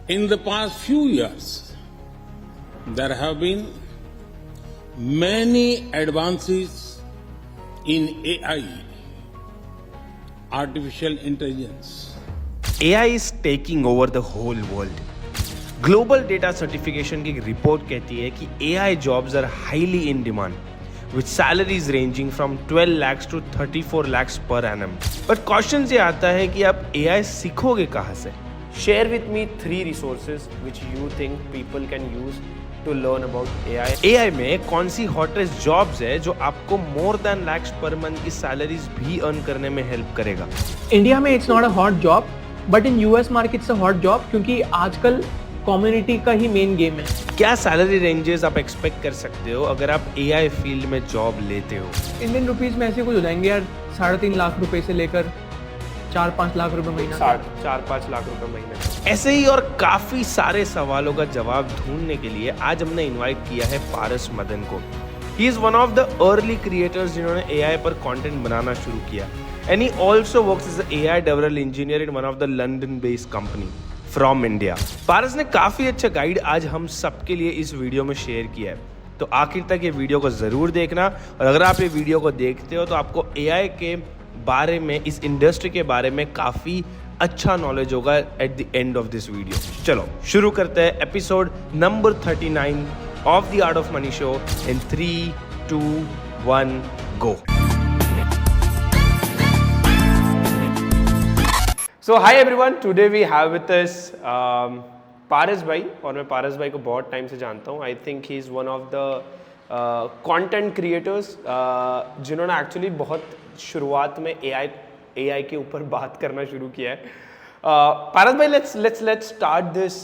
In the past few years, there have been many advances in AI, artificial intelligence. AI is taking over the whole world. Global data certification की एक report कहती है कि AI jobs are highly in demand, with salaries ranging from 12 lakhs to 34 lakhs per annum. But question ये आता है कि आप AI सीखोगे कहाँ से? Share with me 3 resources which you think people can use to learn about AI. AI में कौन सी hottest jobs है जो आपको more than lakhs per month की salaries भी earn करने में help करेगा? इंडिया में it's not a hot job, but in US market it's a hot job क्योंकि आजकल कम्युनिटी का ही मेन गेम है. क्या सैलरी रेंजेस आप एक्सपेक्ट कर सकते हो अगर आप AI फील्ड में जॉब लेते हो? इंडियन रुपीज में ऐसे कुछ हो जाएंगे यार, 3.5 लाख रुपए से लेकर 4-5 लाख रुपए महीना. 4-5 लाख रुपए महीने. ऐसे ही और काफी सारे सवालों का जवाब ढूंढने के लिए आज हमने इनवाइट किया है पारस मदन को. He is one of the early creators जिन्होंने AI पर कंटेंट बनाना शुरू किया. And he also works as an AI development engineer in one of the London-based company from India. पारस ने काफ़ी अच्छा गाइड आज हम सबके लिए इस वीडियो में शेयर किया है. तो आखिर तक ये वीडियो को ज़रूर देखना, और अगर आप ये वीडियो को देखते हो तो आपको AI के बारे में, इस इंडस्ट्री के बारे में काफ़ी अच्छा नॉलेज होगा at the end of this video. चलो शुरू करते हैं episode number 39 of the art of money show in 3, 2, 1 go. So hi everyone, today we have with us पारस भाई, और मैं पारस भाई को बहुत टाइम से जानता हूँ. I think he is one of the content creators जिन्होंने एक्चुअली बहुत शुरुआत में AI के ऊपर बात करना शुरू किया है. पारस भाई, let's start this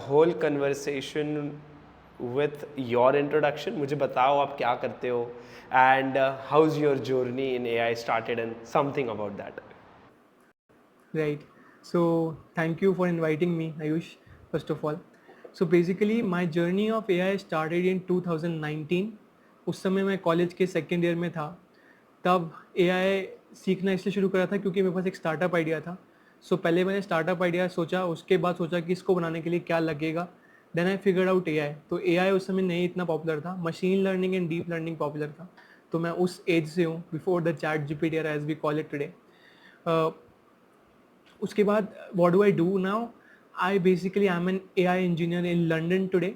whole conversation with your introduction. मुझे बताओ आप क्या करते हो and how's your journey in AI started and something about that. Right. So thank you for inviting me, Ayush, first of all. So basically my journey of AI started in 2019. उस समय मैं college के second year में था. तब AI सीखना इसलिए शुरू करा था क्योंकि मेरे पास एक स्टार्टअप आइडिया था. सो पहले मैंने स्टार्टअप आइडिया सोचा, उसके बाद सोचा कि इसको बनाने के लिए क्या लगेगा. Then I figured out AI. तो AI उस समय नहीं इतना पॉपुलर था, machine learning and deep learning popular था. तो मैं उस एज से हूँ, before the ChatGPT era as we call it today. उसके बाद what do I do now? I basically am an AI engineer in London today.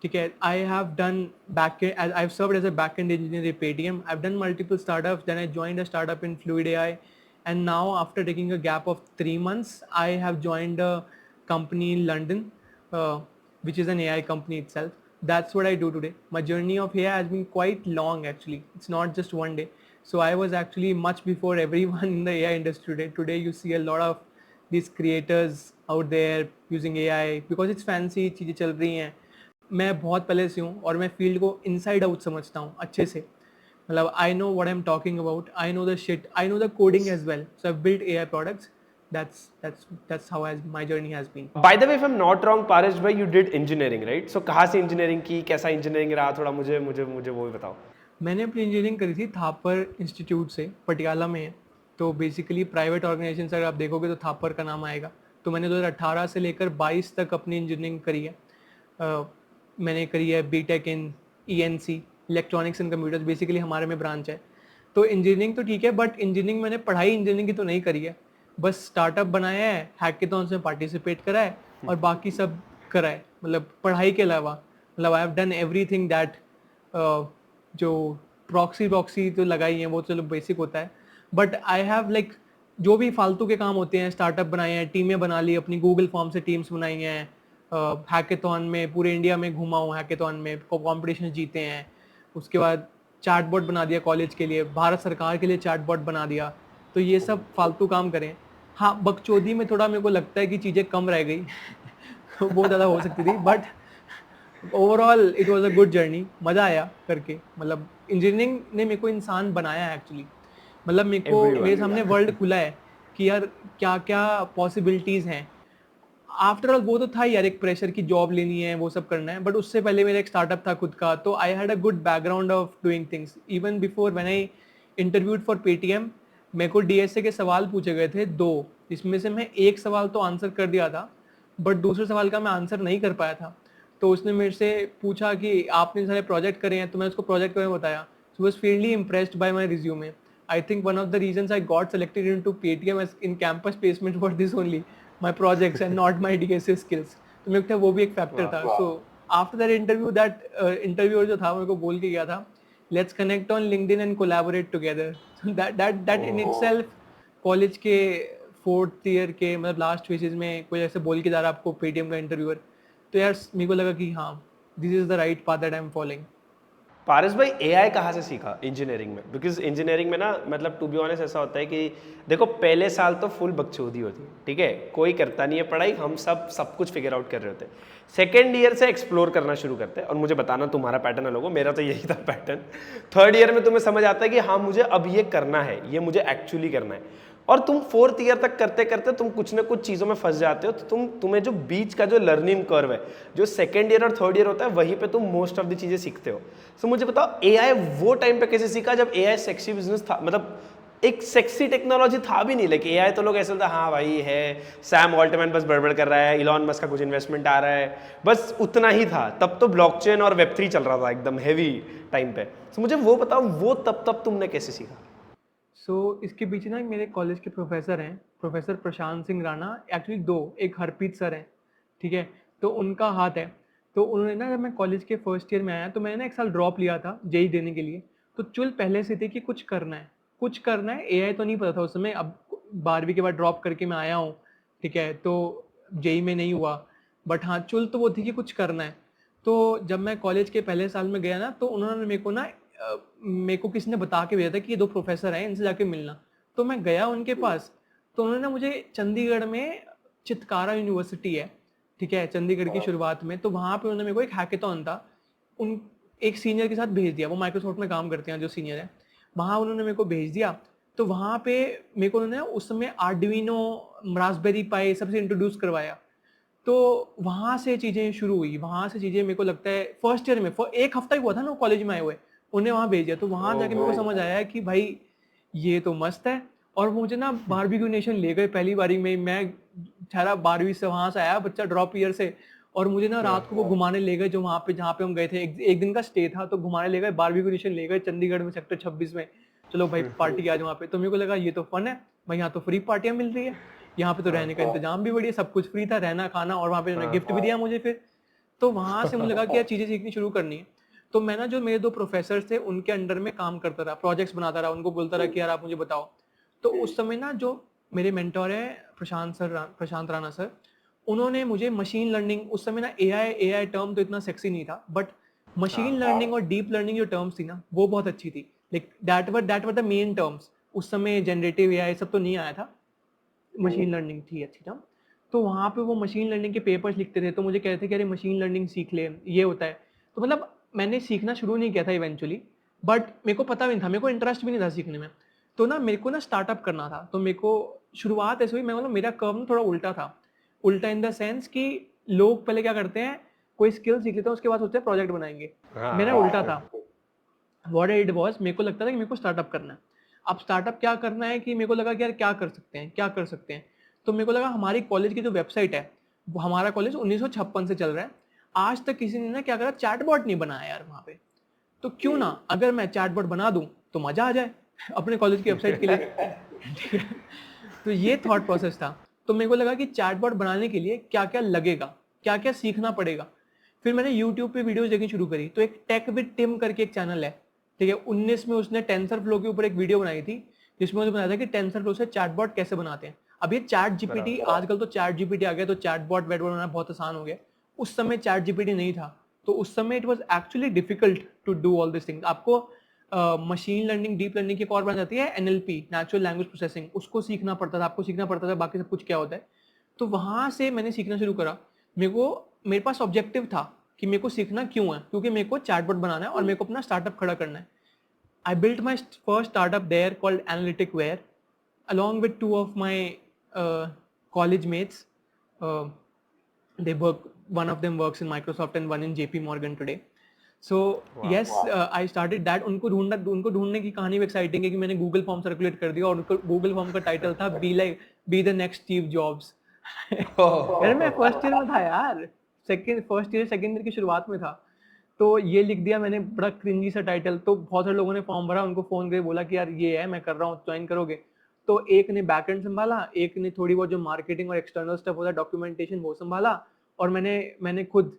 ठीक है, I have done backend, I've served as a backend engineer at Paytm. I've done multiple startups. Then I joined a startup in Fluid AI, and now after taking a gap of 3 months, I have joined a company in London, which is an AI company itself. That's what I do today. My journey of AI has been quite long actually. It's not just one day. So I was actually much before everyone in the AI industry today. Today you see a lot of these creators out there using AI because it's fancy, चीज़ें चल रही हैं. मैं बहुत पहले से हूँ और मैं फील्ड को इनसाइड आउट समझता हूँ अच्छे से. मतलब I know what I am talking about, I know the shit, I know the coding as well. So I build AI products. That's how my journey has been. By the way, if I'm not wrong, पारस भाई, you did engineering, right? So कहाँ से engineering की, कैसा engineering रहा, थोड़ा मुझे वो भी बताओ. मैंने अपनी इंजीनियरिंग करी थी थापर इंस्टीट्यूट से, पटियाला में है. तो बेसिकली प्राइवेट ऑर्गेनाइजेशन से अगर आप देखोगे तो थापर का नाम आएगा. तो मैंने 2018 से लेकर 22 तक अपनी इंजीनियरिंग करी है. मैंने करी है BTech in ENC, electronics and computers. Basically हमारे में ब्रांच है. तो इंजीनियरिंग तो ठीक है, बट इंजीनियरिंग मैंने पढ़ाई इंजीनियरिंग की तो नहीं करी है. बस स्टार्टअप बनाया है, हैकेथॉन्स में पार्टिसिपेट करा है और बाकी सब करा है. मतलब पढ़ाई के अलावा, मतलब I have done everything that. जो प्रॉक्सी तो लगाई हैं वो चलो बेसिक होता है, बट आई हैव लाइक जो भी फालतू के काम होते हैं, स्टार्टअप बनाए हैं, टीमें बना ली अपनी, गूगल फॉर्म से टीम्स बनाई हैं, हैकेथॉन में पूरे इंडिया में घुमा हूँ, हैकेथॉन में कॉम्पिटिशन जीते हैं. उसके बाद चैटबॉट बना दिया कॉलेज के लिए, भारत सरकार के लिए चैटबॉट बना दिया. तो ये सब फालतू काम करें. हाँ, बकचोदी में थोड़ा मेरे को लगता है कि चीज़ें कम रह गई बहुत ज़्यादा हो सकती थी, but overall it was a good journey. मज़ा आया करके. मतलब इंजीनियरिंग ने मेरे को इंसान बनाया है एक्चुअली. मतलब मेरे सामने वर्ल्ड खुला है कि यार क्या क्या पॉसिबिलिटीज़ हैं. आफ्टर ऑल वो तो था यार, एक प्रेशर की जॉब लेनी है, वो सब करना है, बट उससे पहले मेरा एक स्टार्टअप था खुद का. तो I had a good background of doing things. Even before when I interviewed for Paytm, मेरे को DSA के सवाल पूछे गए थे 2, जिसमें से मैं एक सवाल तो आंसर कर दिया था, बट दूसरे सवाल का मैं आंसर नहीं कर पाया था। तो उसने मेरे से पूछा कि आपने सारे प्रोजेक्ट करे हैं, तो मैं उसको प्रोजेक्ट के बारे में बताया। So was fully impressed by my resume. I think one of the reasons I got selected into Paytm in campus placement for this only, my projects and not my DSA skills. तो मेरे को था वो भी एक factor था। So after that interview, that interviewer जो था मेरे को बोल के गया था, let's connect on LinkedIn and collaborate together. That in itself, college के फोर्थ ईयर के मतलब लास्ट फेजेस में कोई ऐसे बोल के जा रहा है आपको पेटीएम का इंटरव्यूअर, तो यार मेरे को लगा कि हाँ, this is the right path that I am following. Paras भाई एआई कहाँ से सीखा इंजीनियरिंग में? बिकॉज इंजीनियरिंग में ना मतलब टू बी ऑनेस्ट ऐसा होता है कि देखो पहले साल तो फुल बकचोदी होती है, ठीक है, कोई करता नहीं है पढ़ाई, हम सब कुछ फिगर आउट कर रहे होते हैं। सेकेंड ईयर से एक्सप्लोर करना शुरू करते हैं, और मुझे बताना तुम्हारा पैटर्न अलग हो, मेरा तो यही था पैटर्न। थर्ड ईयर में तुम्हें समझ आता है कि हाँ मुझे अब ये करना है, ये मुझे एक्चुअली करना है, और तुम फोर्थ ईयर तक करते करते तुम कुछ ना कुछ चीज़ों में फंस जाते हो। तो तुम्हें जो बीच का जो लर्निंग कर्व है, जो सेकेंड ईयर और थर्ड ईयर होता है, वहीं पे तुम मोस्ट ऑफ द चीज़ें सीखते हो। सो मुझे बताओ एआई वो टाइम पे कैसे सीखा जब एआई सेक्सी बिजनेस था, मतलब एक सेक्सी टेक्नोलॉजी था भी नहीं। लाइक एआई तो लोग ऐसे होता हाँ भाई है, सैम ऑल्टमैन बस बड़बड़ कर रहा है, इलॉन मस्क का कुछ इन्वेस्टमेंट आ रहा है, बस उतना ही था। तब तो ब्लॉकचेन और वेब3 चल रहा था एकदम हैवी टाइम पे। सो मुझे वो बताओ, वो तब तुमने कैसे सीखा? इसके पीछे ना मेरे कॉलेज के प्रोफेसर हैं, प्रोफेसर प्रशांत सिंह राणा, एक्चुअली दो, एक हरप्रीत सर हैं, ठीक है, तो उनका हाथ है। तो उन्होंने ना, जब मैं कॉलेज के फर्स्ट ईयर में आया तो मैंने ना एक साल ड्रॉप लिया था जेई देने के लिए। तो चुल पहले से थी कि कुछ करना है, एआई तो नहीं पता था उस समय। अब 12वीं के बाद ड्रॉप करके मैं आया हूँ, ठीक है, तो जेई में नहीं हुआ, बट हाँ चुल तो वो थी कि कुछ करना है। तो जब मैं कॉलेज के पहले साल में गया ना, तो उन्होंने मेरे को किसी ने बता के भेजा था कि ये दो प्रोफेसर हैं, इनसे जाके मिलना। तो मैं गया उनके पास, तो उन्होंने ना मुझे चंडीगढ़ में, चितकारा यूनिवर्सिटी है, ठीक है, चंडीगढ़ की शुरुआत में, तो वहाँ पे उन्होंने मेरे को एक हैकेथॉन था, उन एक सीनियर के साथ भेज दिया। वो माइक्रोसॉफ्ट में काम करते हैं जो सीनियर है, वहाँ उन्होंने मेरे को भेज दिया। तो वहाँ पे मेरे को उन्होंने उस समय आर्डुइनो, रास्पबेरी पाई सबसे इंट्रोड्यूस करवाया। तो वहाँ से चीज़ें शुरू हुई, वहाँ से चीज़ें मेरे को लगता है फर्स्ट ईयर में, एक हफ्ता ही हुआ था ना कॉलेज में आए हुए, उन्हें वहाँ भेज दिया। तो वहाँ जाके मेरे को समझ आया कि भाई ये तो मस्त है। और मुझे ना बारबेक्यू नेशन ले गए पहली बारी में। मैं ठहरा 12वीं से, वहाँ से आया बच्चा ड्रॉप ईयर से, और मुझे ना रात को वो घुमाने ले गए, जो वहाँ पे जहाँ पे हम गए थे, एक दिन का स्टे था, तो घुमाने ले गए, बारबेक्यू नेशन ले गए चंडीगढ़ में, सेक्टर 26 में। चलो भाई पार्टी आज वहाँ पे। तो मेरे को लगा ये तो फन है भाई, यहाँ तो फ्री पार्टियां मिल रही है, यहाँ पे तो रहने का इंतजाम भी बढ़िया, सब कुछ फ्री था, रहना खाना, और वहाँ पे गिफ्ट भी दिया मुझे फिर। तो वहाँ से मुझे लगा कि यार चीज़ें सीखनी शुरू करनी है। तो मैं ना, जो मेरे दो प्रोफेसर थे उनके अंडर में काम करता रहा, प्रोजेक्ट्स बनाता रहा, उनको बोलता रहा कि यार आप मुझे बताओ। तो उस समय ना जो मेरे मेंटोर है प्रशांत राणा सर, उन्होंने मुझे मशीन लर्निंग, उस समय ना एआई टर्म तो इतना सेक्सी नहीं था, बट मशीन लर्निंग और डीप लर्निंग जो टर्म्स थी ना, वो बहुत अच्छी थी। Like that were the main terms. उस समय जनरेटिव एआई सब तो नहीं आया था, मशीन लर्निंग थी अच्छी टर्म। तो वहाँ पे वो मशीन लर्निंग के पेपर्स लिखते थे, तो मुझे कहते थे कि अरे मशीन लर्निंग सीख ले, ये होता है। तो मतलब मैंने सीखना शुरू नहीं किया था इवेंचुअली, बट मेरे को पता भी नहीं था, मेरे को इंटरेस्ट भी नहीं था सीखने में। तो ना मेरे को ना स्टार्टअप करना था, तो मेरे को शुरुआत ऐसे हुई, मैं मतलब मेरा कर्व ना थोड़ा उल्टा था। उल्टा इन द सेंस कि लोग पहले क्या करते हैं, कोई स्किल सीख लेते हैं, उसके बाद सोचते हैं प्रोजेक्ट बनाएंगे। मेरा उल्टा था। व्हाट इट वाज, मेरे को लगता था कि मेरे को स्टार्टअप करना है। अब स्टार्टअप क्या करना है कि मेरे को लगा कि यार क्या कर सकते हैं। तो मेरे को लगा हमारी कॉलेज की जो वेबसाइट है, वो हमारा कॉलेज 1956 से चल रहा है, आज तक किसी ने ना क्या करा, चैटबॉट नहीं बनाया यार वहाँ पे। तो क्यों ना अगर मैं चैटबॉट बना दूं तो मजा आ जाए अपने कॉलेज की वेबसाइट के लिए। तो ये थॉट प्रोसेस था। तो मेरे को लगा कि चैटबॉट बनाने के लिए क्या क्या लगेगा, क्या क्या सीखना पड़ेगा। फिर मैंने यूट्यूब पे वीडियोस देखनी शुरू करी। तो एक टेक विद टिम करके एक चैनल है, ठीक है, 19 में उसने टेंसरफ्लो के ऊपर एक वीडियो बनाई थी, जिसमें उसने बताया था कि टेंसरफ्लो से चैटबॉट कैसे बनाते हैं। अब ये चैट जीपीटी, आजकल तो चैट जीपीटी आ गया, तो चैटबॉट वेटबॉट बनाना बहुत आसान हो गया। उस समय चैट जीपीटी नहीं था, तो उस समय it was actually difficult to do all this things. आपको मशीन लर्निंग, डीप लर्निंग की एक और बन जाती है एनएलपी, नेचुरल लैंग्वेज प्रोसेसिंग, उसको सीखना पड़ता था, आपको सीखना पड़ता था बाकी सब कुछ क्या होता है। तो वहां से मैंने सीखना शुरू करा। मेरे पास ऑब्जेक्टिव था कि मेरे को सीखना क्यों है, क्योंकि मेरे को चैटबॉट बनाना है और मेरे को अपना स्टार्टअप खड़ा करना है। I built my first startup there called Analyticware, along with two of my college mates. They work. One of them works in Microsoft and one in JP Morgan today. So yes, I started that. उनको ढूंढने की कहानी भी exciting है कि मैंने Google form circulate कर दिया, और उनको गूगल फॉर्म का टाइटल था be the next Steve jobs. यार मैं फर्स्ट ईयर में था यार, फर्स्ट ईयर सेकंड ईयर की शुरुआत में था, तो ये लिख दिया मैंने, बड़ा क्रिंजी सा टाइटल। तो बहुत सारे लोगों ने फॉर्म भरा, उनको फोन करके बोला कि यार ये है, मैं कर रहा हूँ, ज्वाइन करोगे? तो एक ने बैकएंड संभाला, एक ने थोड़ी बहुत जो मार्केटिंग और एक्सटर्नल स्टफ होता है, डॉक्यूमेंटेशन, वो संभाला, और मैंने खुद,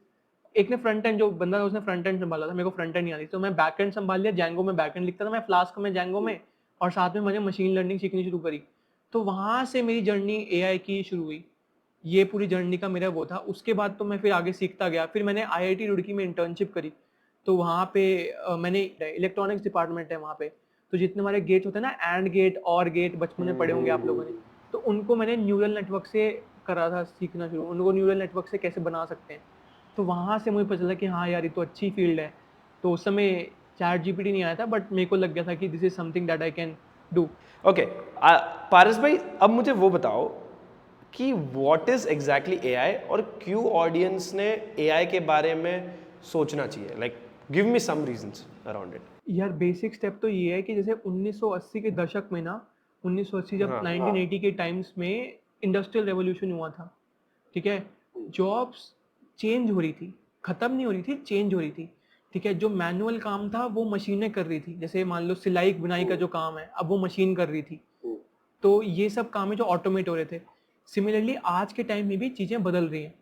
एक ने फ्रंट एंड, जो बंदा था उसने फ्रंट एंड संभाला था, मेरे को फ्रंट एंड नहीं आती, तो मैं बैक एंड संभाल लिया। जैंगो में बैक एंड लिखता था मैं, फ्लास्क में जैंगो में, और साथ में मैंने मशीन लर्निंग सीखनी शुरू करी। तो वहां से मेरी जर्नी एआई की शुरू हुई। ये पूरी जर्नी का मेरा वो था। उसके बाद तो मैं फिर आगे सीखता गया। फिर मैंने आईआईटी रुड़की में इंटर्नशिप करी, तो वहाँ पे मैंने, इलेक्ट्रॉनिक्स डिपार्टमेंट है वहाँ पे, तो जितने हमारे गेट होते हैं ना, एंड गेट और गेट, बचपन में पढ़े होंगे आप लोगों ने, तो उनको मैंने न्यूरल नेटवर्क से करा था सीखना शुरू, उनको न्यूरल नेटवर्क से कैसे बना सकते हैं। तो वहाँ से मुझे पता चला कि हाँ यार, ये तो अच्छी फील्ड है। तो उस समय चैट जीपीटी नहीं आया था, बट मेरे को लग गया था कि this is something that I can do. Okay, Paras भाई, अब मुझे वो बताओ कि व्हाट इज एग्जैक्टली एआई, और क्यों ऑडियंस ने एआई के बारे में सोचना चाहिए? Like give me some reasons around it. यार बेसिक स्टेप तो ये है कि जैसे 1980 के दशक में ना, 1980 जब 1980 के टाइम्स में इंडस्ट्रियल रेवोल्यूशन हुआ था, ठीक है, जॉब्स चेंज हो रही थी, खत्म नहीं हो रही थी, चेंज हो रही थी, ठीक है। जो मैनुअल काम था वो मशीनें कर रही थी, जैसे मान लो सिलाई बुनाई का जो काम है अब वो मशीन कर रही थी। तो ये सब काम है जो ऑटोमेट हो रहे थे। सिमिलरली आज के टाइम में भी चीज़ें बदल रही हैं,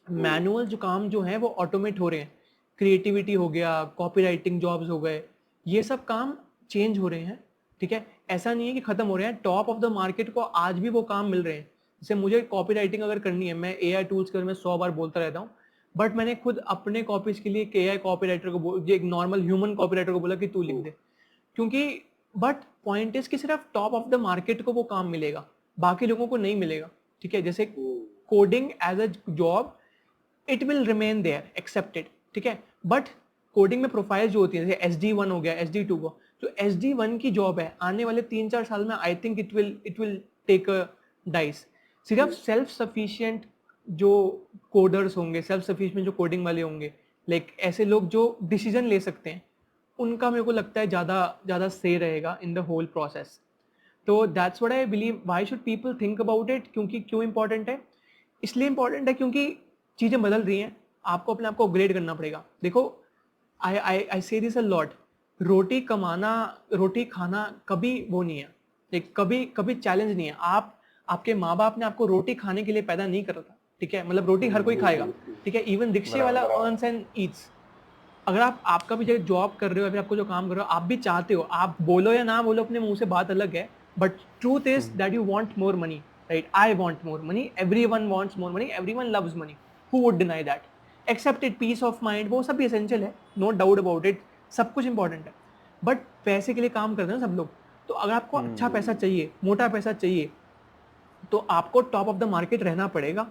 मैनुअल जो काम जो है वो ऑटोमेट हो रहे हैं। क्रिएटिविटी हो गया, कॉपी राइटिंग जॉब्स हो गए, ये सब काम चेंज हो रहे हैं, ठीक है। ऐसा नहीं है कि खत्म हो रहे हैं, टॉप ऑफ द मार्केट को आज भी वो काम मिल रहे हैं। जैसे मुझे कॉपी राइटिंग अगर करनी है, मैं एआई टूल्स के बारे में 100 बार बोलता रहता हूँ, बट मैंने खुद अपने कॉपीज के लिए एक एआई कॉपी राइटर को, एक नॉर्मल ह्यूमन कॉपी राइटर को बोला कि तू लिख दे, क्योंकि बट पॉइंट इज कि सिर्फ टॉप ऑफ द मार्केट को वो काम मिलेगा, बाकी लोगों को नहीं मिलेगा, ठीक है। जैसे coding as a job, it will remain there accepted, ठीक है। बट कोडिंग में प्रोफाइल जो होती है, जैसे SD1 हो गया, SD2 को, जो SD1 की जॉब है आने वाले 3-4 साल में, I think it will take a dice. सिर्फ सेल्फ सफिशिएंट जो कोडर्स होंगे, सेल्फ सफिशिएंट जो कोडिंग वाले होंगे, लाइक ऐसे लोग जो डिसीजन ले सकते हैं, उनका मेरे को लगता है ज़्यादा सही रहेगा इन द होल प्रोसेस। तो that's what I believe. Why should people think about it? क्योंकि क्यों इंपॉर्टेंट है? इसलिए इंपॉर्टेंट है क्योंकि चीज़ें बदल रही हैं, आपको अपने आप को अपग्रेड करना पड़ेगा। देखो, आई से दिस अ लॉट, रोटी कमाना, रोटी खाना कभी वो नहीं है, एक कभी चैलेंज नहीं है। आपके माँ बाप ने आपको रोटी खाने के लिए पैदा नहीं करा था, ठीक है, मतलब रोटी हर कोई खाएगा, ठीक है, इवन रिक्शे वाला अर्न्स एंड ईट्स। अगर आपका भी जॉब कर रहे हो या फिर आपको जो काम कर रहे हो, आप भी चाहते हो, आप बोलो या ना बोलो अपने मुंह से, बात अलग है, but truth is that you want more money, right? I want more money, everyone wants more money, everyone loves money, who would deny that? Except it, peace of mind, वो सब भी एसेंशियल है, नो डाउट अबाउट इट, सब कुछ important है, but पैसे के लिए काम करते हैं ना सब लोग। तो अगर आपको अच्छा पैसा चाहिए, मोटा पैसा चाहिए, तो आपको टॉप ऑफ द मार्केट रहना पड़ेगा।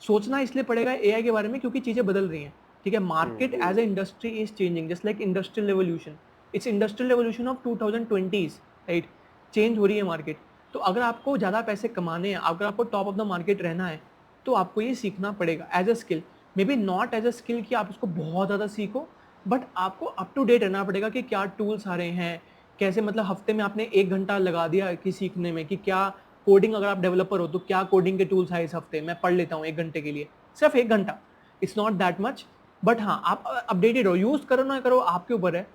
सोचना इसलिए पड़ेगा एआई के बारे में क्योंकि चीजें बदल रही हैं, ठीक है। Market as a industry is changing, just like industrial revolution, it's industrial revolution of 2020s, राइट? चेंज हो रही है मार्केट। तो अगर आपको ज़्यादा पैसे कमाने हैं, अगर आपको टॉप ऑफ द मार्केट रहना है, तो आपको ये सीखना पड़ेगा as a skill. Maybe not as a skill कि आप इसको बहुत ज़्यादा सीखो, बट आपको अप टू डेट रहना पड़ेगा कि क्या टूल्स आ रहे हैं, कैसे, मतलब हफ्ते में आपने 1 घंटा लगा दिया कि सीखने में, कि क्या कोडिंग, अगर आप डेवलपर हो तो क्या कोडिंग के टूल्स है इस हफ्ते, मैं पढ़ लेता हूँ 1 घंटे के लिए, सिर्फ 1 घंटा, it's not that much. But हाँ, आप अपडेटेड हो, यूज करो ना करो आपके ऊपर है,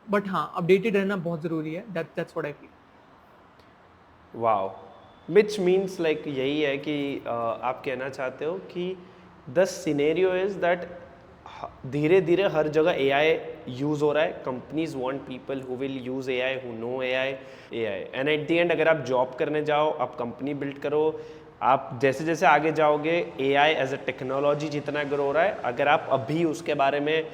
बट हाँ, अपडेटेड रहना बहुत जरूरी है। That's what I feel. Wow, which means like यही है कि आप कहना चाहते हो कि द सिनेरियो इज दैट धीरे धीरे हर जगह एआई यूज हो रहा है, companies want people who will use AI, who know AI, and at the end अगर आप जॉब करने जाओ, आप कंपनी बिल्ड करो, आप जैसे जैसे आगे जाओगे, एआई एज अ टेक्नोलॉजी जितना ग्रो हो रहा है, अगर आप अभी उसके बारे में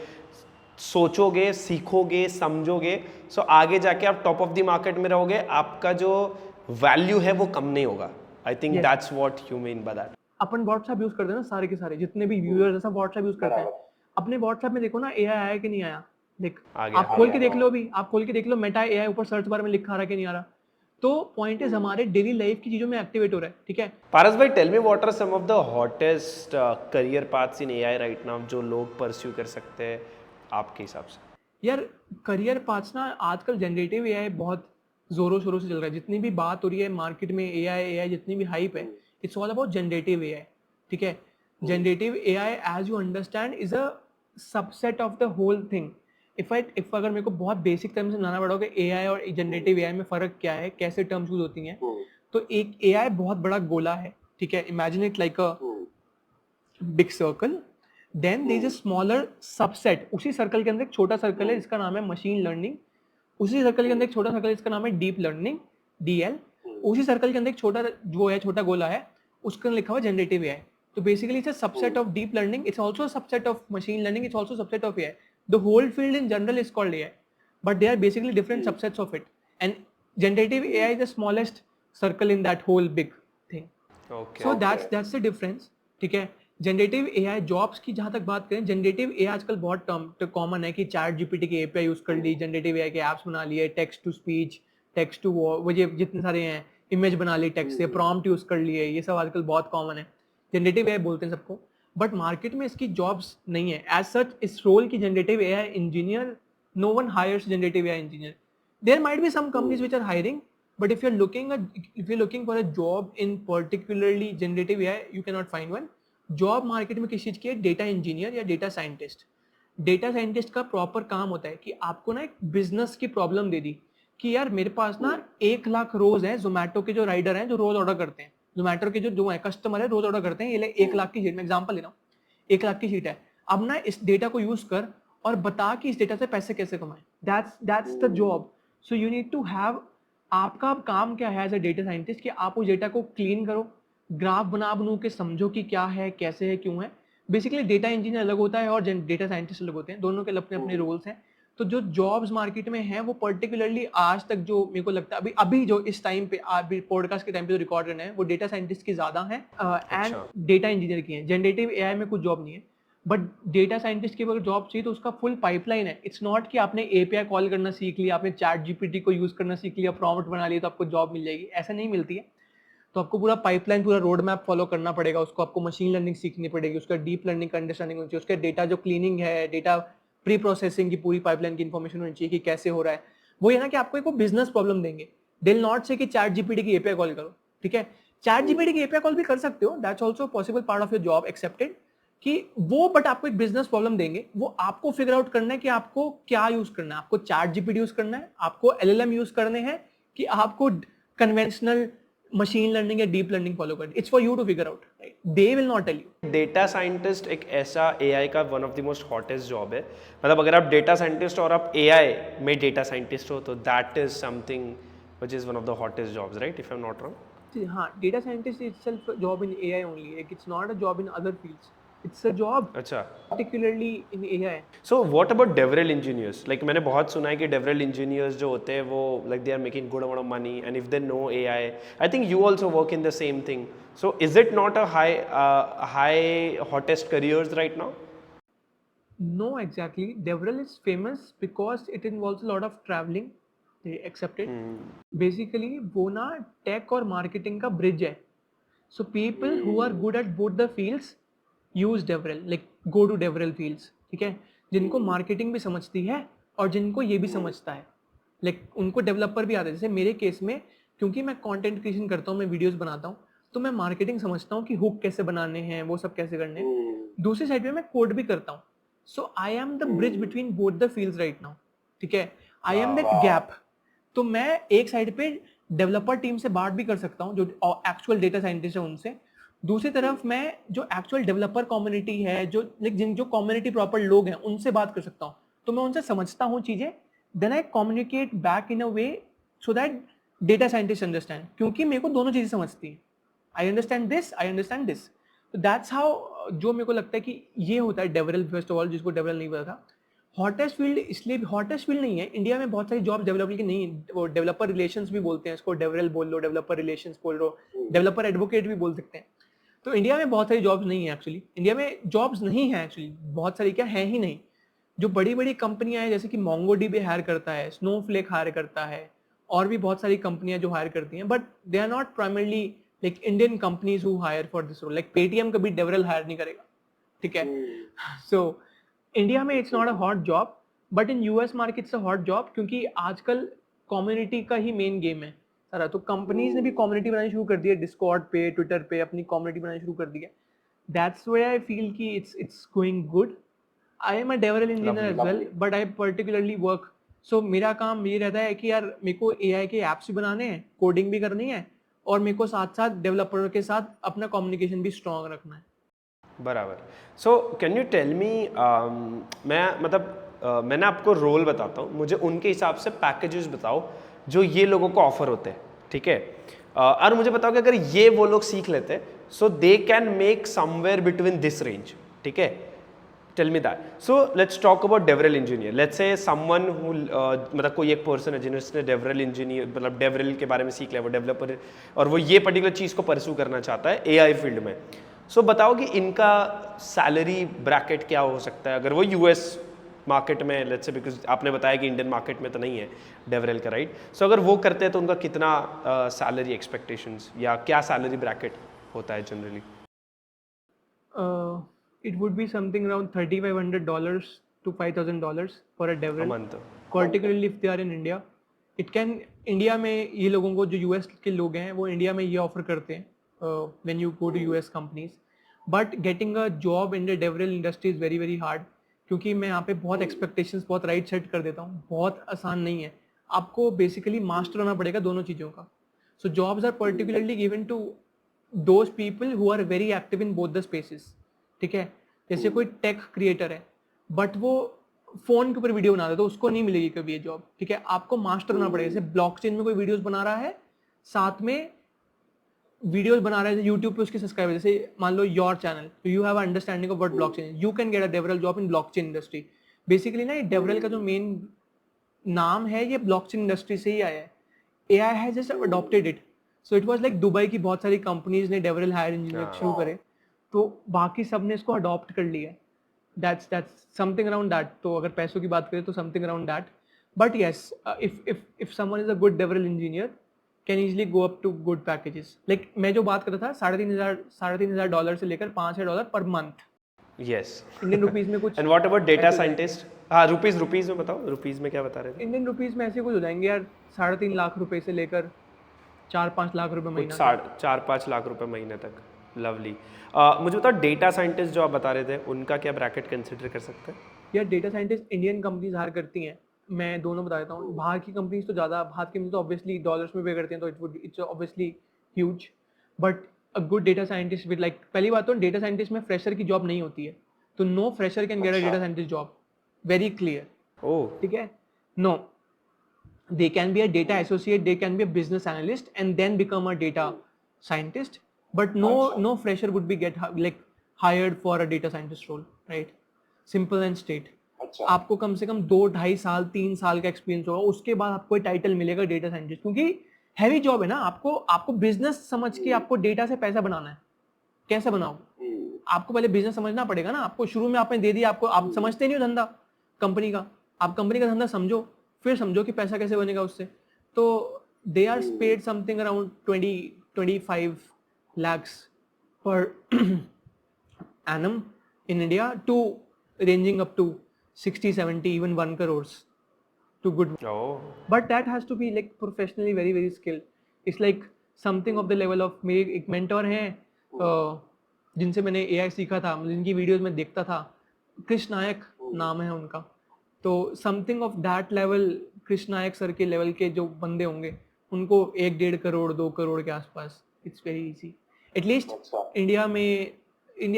सोचोगे, सीखोगे, समझोगे, सो आगे जाके आप टॉप ऑफ द मार्केट में रहोगे, आपका जो वैल्यू है वो कम नहीं होगा। I think that's what you mean by that. Upon WhatsApp use करते हैं ना, सारे के सारे जितने भी व्यूअर्स हैं सब व्हाट्सएप यूज करते हैं। अपने व्हाट्सएप में देखो ना एआई आया कि नहीं आया, देख, आप खोल के देख लो, अभी आप खोल के देख लो, मेटा एआई ऊपर सर्च बार में लिखा आ रहा है कि नहीं आ रहा। तो पॉइंट इज हमारे डेली लाइफ की चीजों में एक्टिवेट हो रहा है, ठीक है। पारस भाई, tell me what are some of the hottest career paths in AI right now जो लोग परस्यू कर सकते हैं आपके हिसाब से? यार करियर पाथ्स ना, आजकल जनरेटिव एआई बहुत जोरों शोरों से चल रहा है, जितनी भी बात हो रही है मार्केट में एआई जितनी भी हाइप है, it's all about generative AI. ठीक है, generative AI as you understand is a subset of the whole thing. If अगर मेरे को बहुत बेसिक टर्म से समझाना पड़ोगे एआई और जनरेटिव एआई में फर्क क्या है, कैसे टर्म्स यूज होती हैं, तो एक एआई बहुत बड़ा गोला है. ठीक है, imagine it like a big circle, then there is a smaller subset. उसी सर्कल के अंदर एक छोटा सर्कल है जिसका नाम है मशीन लर्निंग. उसी सर्कल के अंदर एक छोटा सर्कल है जिसका नाम है डीप लर्निंग, डीएल. उसी सर्कल के अंदर एक छोटा जो है छोटा गोला है, उसके अंदर लिखा हुआ जनरेटिव एआई. तो basically it's a subset of deep learning, it's also a subset of machine learning, it's also subset of AI. The whole field in general is called AI, but they are basically different subsets of it, and generative AI is the smallest circle in that whole big thing. Okay. So that's the difference. ठीक है, generative AI jobs की जहां तक बात करें, generative AI आजकल बहुत term common है कि चैट जीपीटी की एपीआई यूज कर ली, जनरेटिव एआई के एप्स बना लिए, text to speech, text to वो ये जितने सारे हैं, इमेज बना ली टेक्स्ट से, प्रॉम्प्ट यूज कर लिए, ये सब आजकल बहुत कॉमन है. जनरेटिव एआई बोलते हैं सबको, बट मार्केट में इसकी जॉब्स नहीं है एज सच. इस रोल की generative AI engineer, no one hires generative AI engineer. There might be some companies which are hiring, but if you're looking for a job in particularly generative AI, you cannot find one. Job market में किस चीज की है, data engineer या data scientist. Data scientist का proper काम होता है कि आपको ना एक बिजनेस की प्रॉब्लम दे दी कि यार मेरे पास ना 1 लाख रोज है, जोमेटो के जो राइडर हैं जो रोज ऑर्डर करते हैं, जोमेटो के जो है कस्टमर है रोज ऑर्डर करते हैं, ये 1 लाख की शीट में एग्जांपल ले रहा हूँ, 1 लाख की शीट है. अब ना इस डेटा को यूज कर और बता कि इस डेटा से पैसे कैसे कमाएं. That's the job. So you need to have, आपका काम क्या है एज अ डेटा साइंटिस्ट कि आप उस डेटा को क्लीन करो, ग्राफ बना के समझो कि क्या है, कैसे है, क्यों है. बेसिकली डेटा इंजीनियर अलग होता है और डेटा साइंटिस्ट अलग होते हैं, दोनों के अपने अपने रोल्स हैं. तो जो जॉब्स मार्केट में हैं वो पर्टिकुलरली आज तक जो मेरे को लगता है अभी जो इस टाइम पे अभी पॉडकास्ट के टाइम पे जो रिकॉर्ड करना है वो डेटा साइंटिस्ट की ज्यादा है एंड डेटा इंजीनियर की है. जनरेटिव एआई में कुछ जॉब नहीं है, बट डेटा साइंटिस्ट की अगर जॉब चाहिए तो उसका फुल पाइपलाइन है. इट्स नॉट कि आपने एपीआई कॉल करना सीख लिया, आपने चैट जीपीटी को यूज करना सीख लिया, प्रॉम्प्ट बना लिया तो आपको जॉब मिल जाएगी, ऐसा नहीं मिलती है. तो आपको पूरा पाइपलाइन, पूरा रोड मैप फॉलो करना पड़ेगा. उसको आपको मशीन लर्निंग सीखनी पड़ेगी, उसका डीप लर्निंग का अंडरस्टैंडिंग होनी चाहिए, उसका डेटा जो क्लीनिंग है, डेटा प्री प्रोसेसिंग की पूरी पाइपलाइन की इन्फॉर्मेशन होनी चाहिए कि कैसे हो रहा है. वो ये ना कि आपको एक बिजनेस प्रॉब्लम देंगे, दे विल नॉट से कि चैट जीपीटी की एपीआई कॉल करो. ठीक है, चैट जीपीटी की एपीआई कॉल भी कर सकते हो, that's also possible part of your job accepted कि वो, बट आपको एक बिजनेस प्रॉब्लम देंगे, वो आपको फिगर आउट करना है कि आपको क्या यूज करना है. आपको चैट जीपीटी यूज करना है, आपको एलएलएम यूज करने हैं, कि आपको कन्वेंशनल मशीन लर्निंग या डीप लर्निंग फॉलो करनी. It's for you to figure out, right? They will not tell you. Data scientist एक ऐसा एआई का one of the most hottest job है. मतलब अगर आप डेटा साइंटिस्ट और आप एआई में डेटा साइंटिस्ट हो तो that is something which is one of the hottest jobs, right? If I am not wrong. हाँ, data scientist itself job in AI only, like it's not a job in other fields, it's a job अच्छा, particularly in AI. So what about devrel engineers? Like मैंने बहुत सुना है कि डेवरल engineers जो होते हैं वो like they are making good amount of money and if they know AI, I think you also work in the same thing. So is it not a high hottest careers right now? No, exactly. DevRel is famous because it involves a lot of traveling. They accept it. Basically, वो ना tech और marketing का bridge है. So people who are good at both the fields use DevRel, like go to DevRel fields. ठीक है, जिनको marketing भी समझती है और जिनको ये भी समझता है, like उनको developer भी आता है. जैसे मेरे केस में, क्योंकि मैं content creation करता हूँ, मैं videos बनाता हूँ, तो मैं marketing समझता हूँ कि hook कैसे बनाने हैं, वो सब कैसे करने हैं. दूसरी साइड पे मैं कोड भी करता हूँ. So I am the bridge between both the fields right now. ठीक है, I am that gap. तो मैं एक साइड पे डेवलपर टीम से बात भी कर सकता हूँ जो एक्चुअल डेटा साइंटिस्ट है उनसे. दूसरी तरफ मैं जो एक्चुअल डेवलपर कम्युनिटी है, जो जो कम्युनिटी प्रॉपर लोग हैं, उनसे बात कर सकता हूँ. तो मैं उनसे समझता हूँ चीजें, then I communicate back in a way so that data scientist understand, क्योंकि मेरे को दोनों चीजें समझती है. I understand this, I understand this. तो दैट्स हाउ, जो मेरे को लगता है कि ये होता है डेवरल. फर्स्ट ऑफ ऑल, जिसको डेवरल नहीं पता था, हॉटेस्ट फील्ड इसलिए हॉटेस्ट फील्ड नहीं है. इंडिया में बहुत सारी जॉब डेवलपर की नहीं है, वो डेवलपर रिलेशंस भी बोलते हैं इसको, डेवरल बोल लो, डेवलपर रिलेशंस बोल लो, डेवलपर एडवोकेट भी बोल सकते हैं. तो इंडिया में बहुत सारी जॉब्स नहीं है एक्चुअली. इंडिया में जॉब्स नहीं है एक्चुअली, बहुत सारी क्या है ही नहीं. जो बड़ी बड़ी कंपनियां हैं, जैसे कि मोंगोडीबी हायर करता है, स्नोफ्लेक हायर करता है, और भी बहुत सारी कंपनियां जो हायर करती हैं, but they are not primarily like Indian companies who hire for this role. Like Paytm कभी DevRel hire नहीं करेगा. ठीक है, so India में it's not a hot job, but in US market it's a hot job, क्योंकि आजकल community का ही main game है. सारा। तो कंपनीज ने भी कम्युनिटी बनानी शुरू कर दी है, डिस्कॉर्ड पे, ट्विटर पे अपनी कम्युनिटी बनानी शुरू कर दी है। दैट्स व्हेयर आई फील कि it's going good. I am a developer engineer as well, but I particularly work, so मेरा काम ये रहता है कि यार मेरे को एआई के ऐप्स भी बनाने हैं, कोडिंग भी करनी है, और मेरे को साथ साथ डेवलपर के साथ अपना कम्युनिकेशन भी स्ट्रॉन्ग रखना है। बराबर। So can you tell me, मैं मतलब मैं ना आपको रोल बताता हूँ, मुझे उनके हिसाब से पैकेजेस बताओ जो ये लोगों को ऑफर होते हैं, ठीक है? और मुझे बताओ कि अगर ये वो लोग सीख लेते हैं so they can make somewhere between this range, ठीक है? Tell me that. So let's talk about devrel engineer. Let's say someone who मतलब कोई एक पर्सन है जिन्होंने डेवरल इंजीनियर मतलब डेवरल के बारे में सीख लिया, वो डेवलपर, और वो ये पर्टिकुलर चीज़ को परस्यू करना चाहता है एआई फील्ड में। सो बताओ कि इनका सैलरी ब्रैकेट क्या हो सकता है अगर वो यूएस मार्केट में, लेट्स से, बिकॉज आपने बताया कि इंडियन मार्केट में तो नहीं है डेवरल का, राइट? सो अगर वो करते हैं तो उनका कितना सैलरी एक्सपेक्टेशंस या क्या सैलरी ब्रैकेट होता है generally? It would be something around $3,500 to $5,000 for a A DevRel, month. particularly if they are in India. It can, India में ये लोगों को जो यूएस के लोग हैं वो इंडिया में ये ऑफर करते हैं when you go to US companies, but getting a job in the devrel industry is very very hard, क्योंकि मैं यहाँ पे बहुत एक्सपेक्टेशंस बहुत राइट सेट कर देता हूँ, बहुत आसान नहीं है। आपको बेसिकली मास्टर होना पड़ेगा दोनों चीज़ों का। So jobs are particularly given to those people who are very active in both the spaces, ठीक है? जैसे कोई टेक क्रिएटर है बट वो फोन के ऊपर वीडियो बना रहा है तो उसको नहीं मिलेगी कभी ये जॉब, ठीक है? आपको मास्टर होना पड़ेगा। जैसे ब्लॉकचेन में कोई वीडियोस बना रहा है, साथ में वीडियोस बना रहा है यूट्यूब पे उसके सब्सक्राइबर, जैसे मान लो your channel, you have understanding of what blockchain, you can get a devrel job in blockchain industry. Basically ना ये डेवरल का जो मेन नाम है ये ब्लॉकचेन इंडस्ट्री से ही आया है। AI has just adopted it, so it was like Dubai की बहुत सारी कंपनीज ने डेवरल हायर इंजीनियर शुरू करे, तो बाकी सब ने इसको अडॉप्ट कर लिया है। That's something around that. तो अगर पैसों की बात करें तो something around that, but yes, if someone is a good devrel engineer can easily go up to good packages. Like मैं जो बात कर रहा था $3,500 से लेकर $5,000 per month, yes. Indian rupees में कुछ। And what about data scientist? हाँ, रुपीज में बताओ, रुपीज में क्या बता रहे थे? इंडियन रुपीज में ऐसे कुछ हो जाएंगे यार, 3.5 लाख रुपए से लेकर 4-5 लाख रुपए कुछ महीना। 4-5 लाख रुपए महीने तक। लवली। मुझे बताओ डेटा साइंटिस्ट जो आप बता रहे थे उनका क्या ब्रैकेट कंसिडर कर सकते हैं? यार data scientist Indian companies hire करती हैं, मैं दोनों बता देता हूँ। बाहर की कंपनीज तो ज़्यादा, बाहर की कंपनीज तो ऑब्वियसली डॉलर्स में पे करते हैं, तो it's obviously huge, but a good data scientist with, like पहली बात तो डेटा साइंटिस्ट में फ्रेशर की जॉब नहीं होती है, तो no fresher can get a data scientist job, very clear, oh, ठीक है? No, they can be a data associate, they can be a business analyst and then become a data scientist, but no fresher would be like hired for a data scientist role, right? Simple and straight. आपको कम से कम 2-2.5 साल 3 साल का experience होगा, उसके बाद आपको title मिलेगा डेटा साइंटिस्ट, क्योंकि हैवी जॉब है ना। आपको बिजनेस समझ के आपको डेटा से पैसा बनाना है। कैसे बनाओ? आपको पहले बिजनेस समझना पड़ेगा ना। आपको शुरू में आपने दे दिया, आप समझते नहीं हो धंधा कंपनी का, आप कंपनी का धंधा समझो, फिर समझो कि पैसा कैसे बनेगा उससे। तो they are paid something around 20-25 lakhs per annum in India, to ranging up to 60-70, even 1 crores to good. Oh, But that has to be like professionally very very skilled. It's like something of the level of, मेरे एक mentor हैं जिनसे मैंने AI सीखा था, जिनकी videos में देखता था, कृष्ण नायक नाम है उनका। तो something of that level, Krishna Nayak sir के लेवल के जो बंदे होंगे उनको 1-1.5 करोड़ 2 करोड़ के आसपास, it's very easy. At least India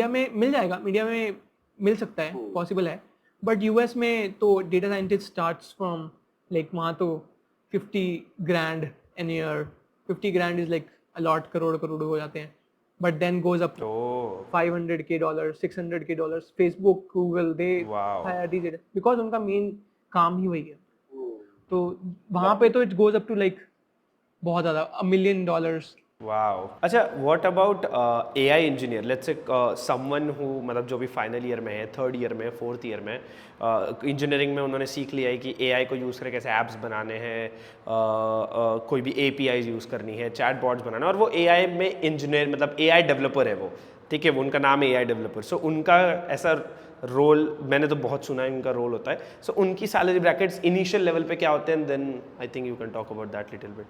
में मिल जाएगा, इंडिया में मिल सकता है, पॉसिबल है, बट यूएस में तो data scientist starts from like वहाँ तो 50 grand an year, 50 grand is like a lot, crore हो जाते हैं, but then goes up $500K, $600K। Facebook, Google, they hire these because उनका मेन काम ही वही है। तो वहाँ पे तो it goes up to like बहुत ज़्यादा, $1 million। वाओ। अच्छा, what about AI engineer? Let's say someone who मतलब जो भी फाइनल ईयर में है, 3rd ईयर में, 4th ईयर में, इंजीनियरिंग में उन्होंने सीख लिया है कि एआई को यूज़ करके कैसे ऐप्स बनाने हैं, कोई भी एपीआईज यूज़ करनी है, चैटबॉट्स बनाना, और वो एआई में इंजीनियर मतलब एआई डेवलपर है वो, ठीक है? वो उनका नाम है एआई डेवलपर। सो उनका ऐसा रोल मैंने तो बहुत सुना है उनका रोल होता है। सो उनकी सैलरी ब्रैकेट्स इनिशियल लेवल पे क्या होते हैं, then I think you can talk about that little bit.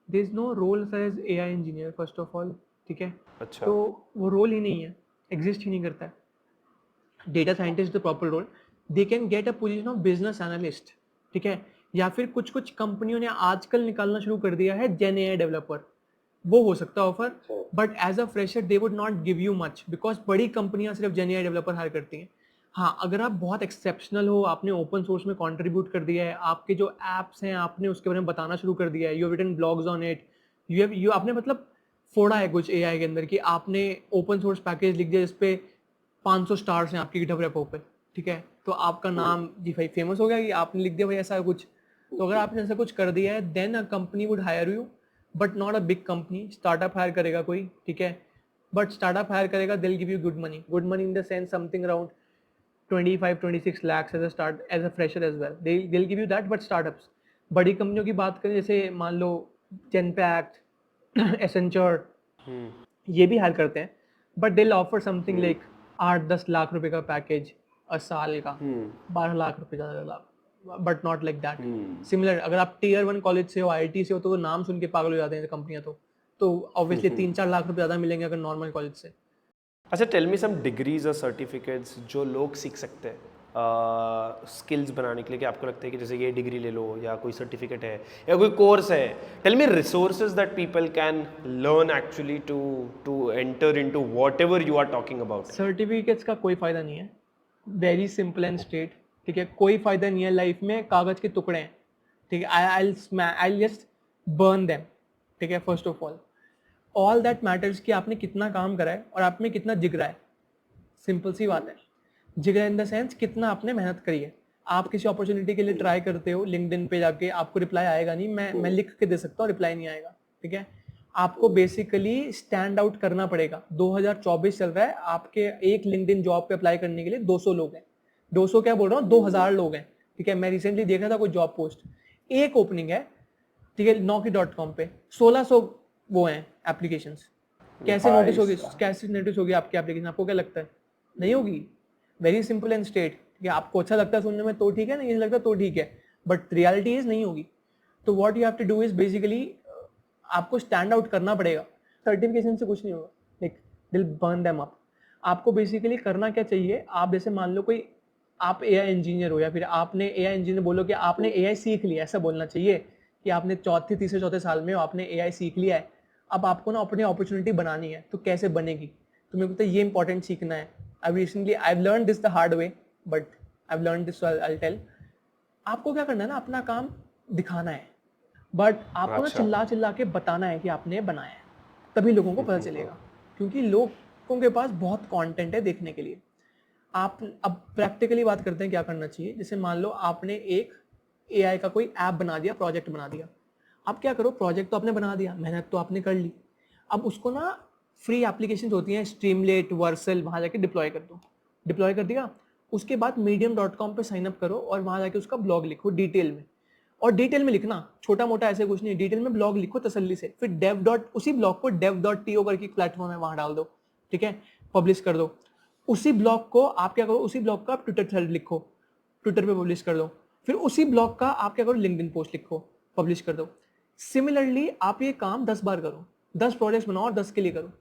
There is no role as AI engineer first of all, ठीक है। अच्छा। तो वो रोल ही नहीं है, एग्जिस्ट ही नहीं करता है। Data scientist the proper role, they can get a position of business analyst, ठीक है। या फिर कुछ कुछ कंपनियों ने आजकल निकालना शुरू कर दिया है जेन एआई डेवलपर, वो हो सकता है offer, but as a fresher they would not give you much, because बड़ी कंपनियां सिर्फ जेन एआई डेवलपर हायर करती हैं। हाँ, अगर आप बहुत एक्सेप्शनल हो, आपने ओपन सोर्स में कंट्रीब्यूट कर दिया है, आपके जो एप्स हैं आपने उसके बारे में बताना शुरू कर दिया है, you have written blogs on it, you आपने मतलब फोड़ा है कुछ एआई के अंदर कि आपने ओपन सोर्स पैकेज लिख दिया जिसपे 500 स्टार्स हैं आपकी गिटहब रेपो पे, ठीक है, तो आपका नाम जी भाई फेमस हो गया कि आपने लिख दिया भाई ऐसा कुछ। तो अगर आपने ऐसा कुछ कर दिया है then a company would hire you, but not a big company. Startup hire करेगा कोई, ठीक है, बट स्टार्टअप हायर करेगा, they'll give you good money in the sense something around 25-26 lakhs as a start as a fresher as well. They'll give you that, but startups, बड़ी कंपनियों की बात करें जैसे मान लो जेनपैक्ट एसेंचर, ये भी हायर करते हैं, but they offer something like 8-10 lakh रुपए का पैकेज साल का, 12 लाख रुपए ज़्यादा, but not like that. Similar अगर आप टीयर 1 कॉलेज से हो, आईआईटी से हो, तो वो नाम सुन के पागल हो जाते हैं कंपनियां, तो ऑब्वियसली 3-4 लाख रुपए ज़्यादा मिलेंगे अगर नॉर्मल कॉलेज से। अच्छा, टेल मी सम डिग्रीज और सर्टिफिकेट्स जो लोग सीख सकते हैं स्किल्स बनाने के लिए, कि आपको लगता है कि जैसे ये डिग्री ले लो या कोई सर्टिफिकेट है या कोई कोर्स है। Tell me resources that people can learn actually to enter into whatever you are talking about. Certificates का कोई फायदा नहीं है, वेरी सिंपल एंड स्ट्रेट, ठीक है। कोई फायदा नहीं है लाइफ में, कागज के टुकड़े हैं, ठीक है। आई जस्ट बर्न देम, ठीक है। First of all that matters कि आपने कितना काम करा है और आप में कितना जिगरा है, सिंपल सी बात है। जिगरा इन द सेंस कितना आपने मेहनत करी है। आप किसी अपॉर्चुनिटी के लिए ट्राई करते हो, लिंक्डइन पे जाके आपको रिप्लाई आएगा नहीं, मैं लिख के दे सकता हूँ, रिप्लाई नहीं आएगा, ठीक है। आपको बेसिकली स्टैंड आउट करना पड़ेगा। 2024 चल रहा है, आपके एक लिंक्डइन जॉब पे अप्लाई करने के लिए 200 लोग हैं, 200 क्या बोल रहा हूँ, 2000 लोग हैं, ठीक है। मैं रिसेंटली देख रहा था कोई जॉब पोस्ट, एक ओपनिंग है, ठीक है, Naukri.com पे 1600 वो हैं एप्लीकेशंस। कैसे नोटिस होगी आपकी एप्लीकेशन, आपको क्या लगता है? नहीं होगी। वेरी सिंपल एंड स्ट्रेट, ठीक है। आपको अच्छा लगता है सुनने में तो ठीक है, नहीं लगता तो ठीक है, बट रियलिटी इज नहीं होगी। तो what you have to do is basically आपको स्टैंड आउट करना पड़ेगा। सर्टिफिकेशन से कुछ नहीं होगा, like they'll burn them up. आपको बेसिकली करना क्या चाहिए, आप जैसे मान लो कोई आप एआई इंजीनियर हो, या फिर आपने एआई इंजीनियर बोलो कि आपने एआई सीख लिया, ऐसा बोलना चाहिए कि आपने तीसरे चौथे साल में हो, आपने एआई सीख लिया है, अब आपको ना अपनी अपॉर्चुनिटी बनानी है, तो कैसे बनेगी, तो मेरे को तो ये इंपॉर्टेंट सीखना है। I've learned this the hard way, but I've learned this, so I'll tell. आपको क्या करना है ना, अपना काम दिखाना है, बट आपको ना चिल्ला चिल्ला के बताना है कि आपने बनाया है, तभी लोगों को पता चलेगा, क्योंकि लोगों के पास बहुत कंटेंट है देखने के लिए। आप अब प्रैक्टिकली बात करते हैं क्या करना चाहिए। जैसे मान लो आपने एक एआई का कोई ऐप बना दिया, प्रोजेक्ट बना दिया, अब क्या करो, प्रोजेक्ट तो आपने बना दिया, मेहनत तो आपने कर ली, अब उसको ना फ्री एप्लीकेशंस होती हैं, स्ट्रीमलेट, वर्सल, वहाँ जाके डिप्लॉय कर दो। डिप्लॉय कर दिया, उसके बाद medium.com पे साइन अप करो और वहाँ जाके उसका ब्लॉग लिखो डिटेल में, और डिटेल में लिखना, छोटा मोटा ऐसे कुछ नहीं, डिटेल में ब्लॉग लिखो तसल्ली से। फिर उसी ब्लॉग को dev.to करके एक प्लेटफॉर्म है, वहाँ डाल दो, ठीक है, पब्लिश कर दो। उसी ब्लॉग को आप क्या करो, उसी ब्लॉग का आप ट्विटर थ्रेड लिखो, ट्विटर पे पब्लिश कर दो। फिर उसी ब्लॉग का आप क्या करो, लिंक्डइन पोस्ट लिखो, पब्लिश कर दो। सिमिलरली आप ये काम 10 बार करो, 10 प्रोजेक्ट्स बनाओ और 10 के लिए करो,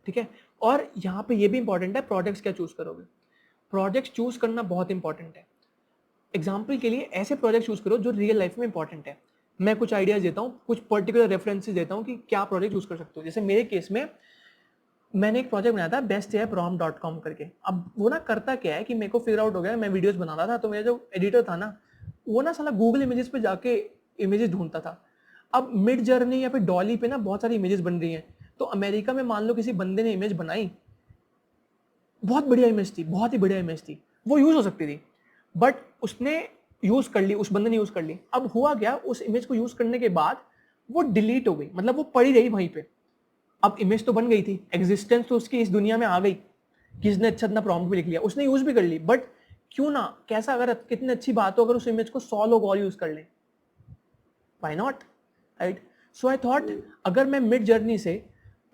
ठीक है। और यहाँ पे ये भी इंपॉर्टेंट है, प्रोजेक्ट्स क्या चूज करोगे। प्रोजेक्ट्स चूज करना बहुत इंपॉर्टेंट है। एग्जाम्पल के लिए ऐसे प्रोजेक्ट चूज करो जो रियल लाइफ में इंपॉर्टेंट है। मैं कुछ आइडियाज देता हूँ, कुछ पर्टिकुलर रेफरेंसेस देता हूँ कि क्या प्रोजेक्ट चूज कर सकते हो। जैसे मेरे केस में मैंने एक प्रोजेक्ट बनाया था bestAppRom.com करके। अब वो ना करता क्या है कि मेरे को फिगर आउट हो गया, मैं वीडियोस बना रहा था, तो मेरा जो एडिटर था ना, वो ना साला गूगल इमेजेस पे जाके इमेजेस ढूंढता था। अब मिड जर्नी या फिर डॉली पे ना बहुत सारी इमेजेस बन रही हैं, तो अमेरिका में मान लो किसी बंदे ने इमेज बनाई, बहुत बढ़िया इमेज थी, बहुत ही बढ़िया इमेज थी, वो यूज हो सकती थी, बट उसने यूज कर ली, उस बंदे ने यूज कर ली। अब हुआ क्या, उस इमेज को यूज करने के बाद वो डिलीट हो गई, मतलब वो पड़ी रही वहीं पे। अब इमेज तो बन गई थी, एग्जिस्टेंस तो उसकी इस दुनिया में आ गई, किसने अच्छा इतना प्रॉम्प्ट भी लिख लिया, उसने यूज भी कर ली, बट क्यों ना, कैसा, अगर कितनी अच्छी बात हो अगर उस इमेज को 100 लोग और यूज कर लें, why not, right. So I thought अगर मैं मिड जर्नी से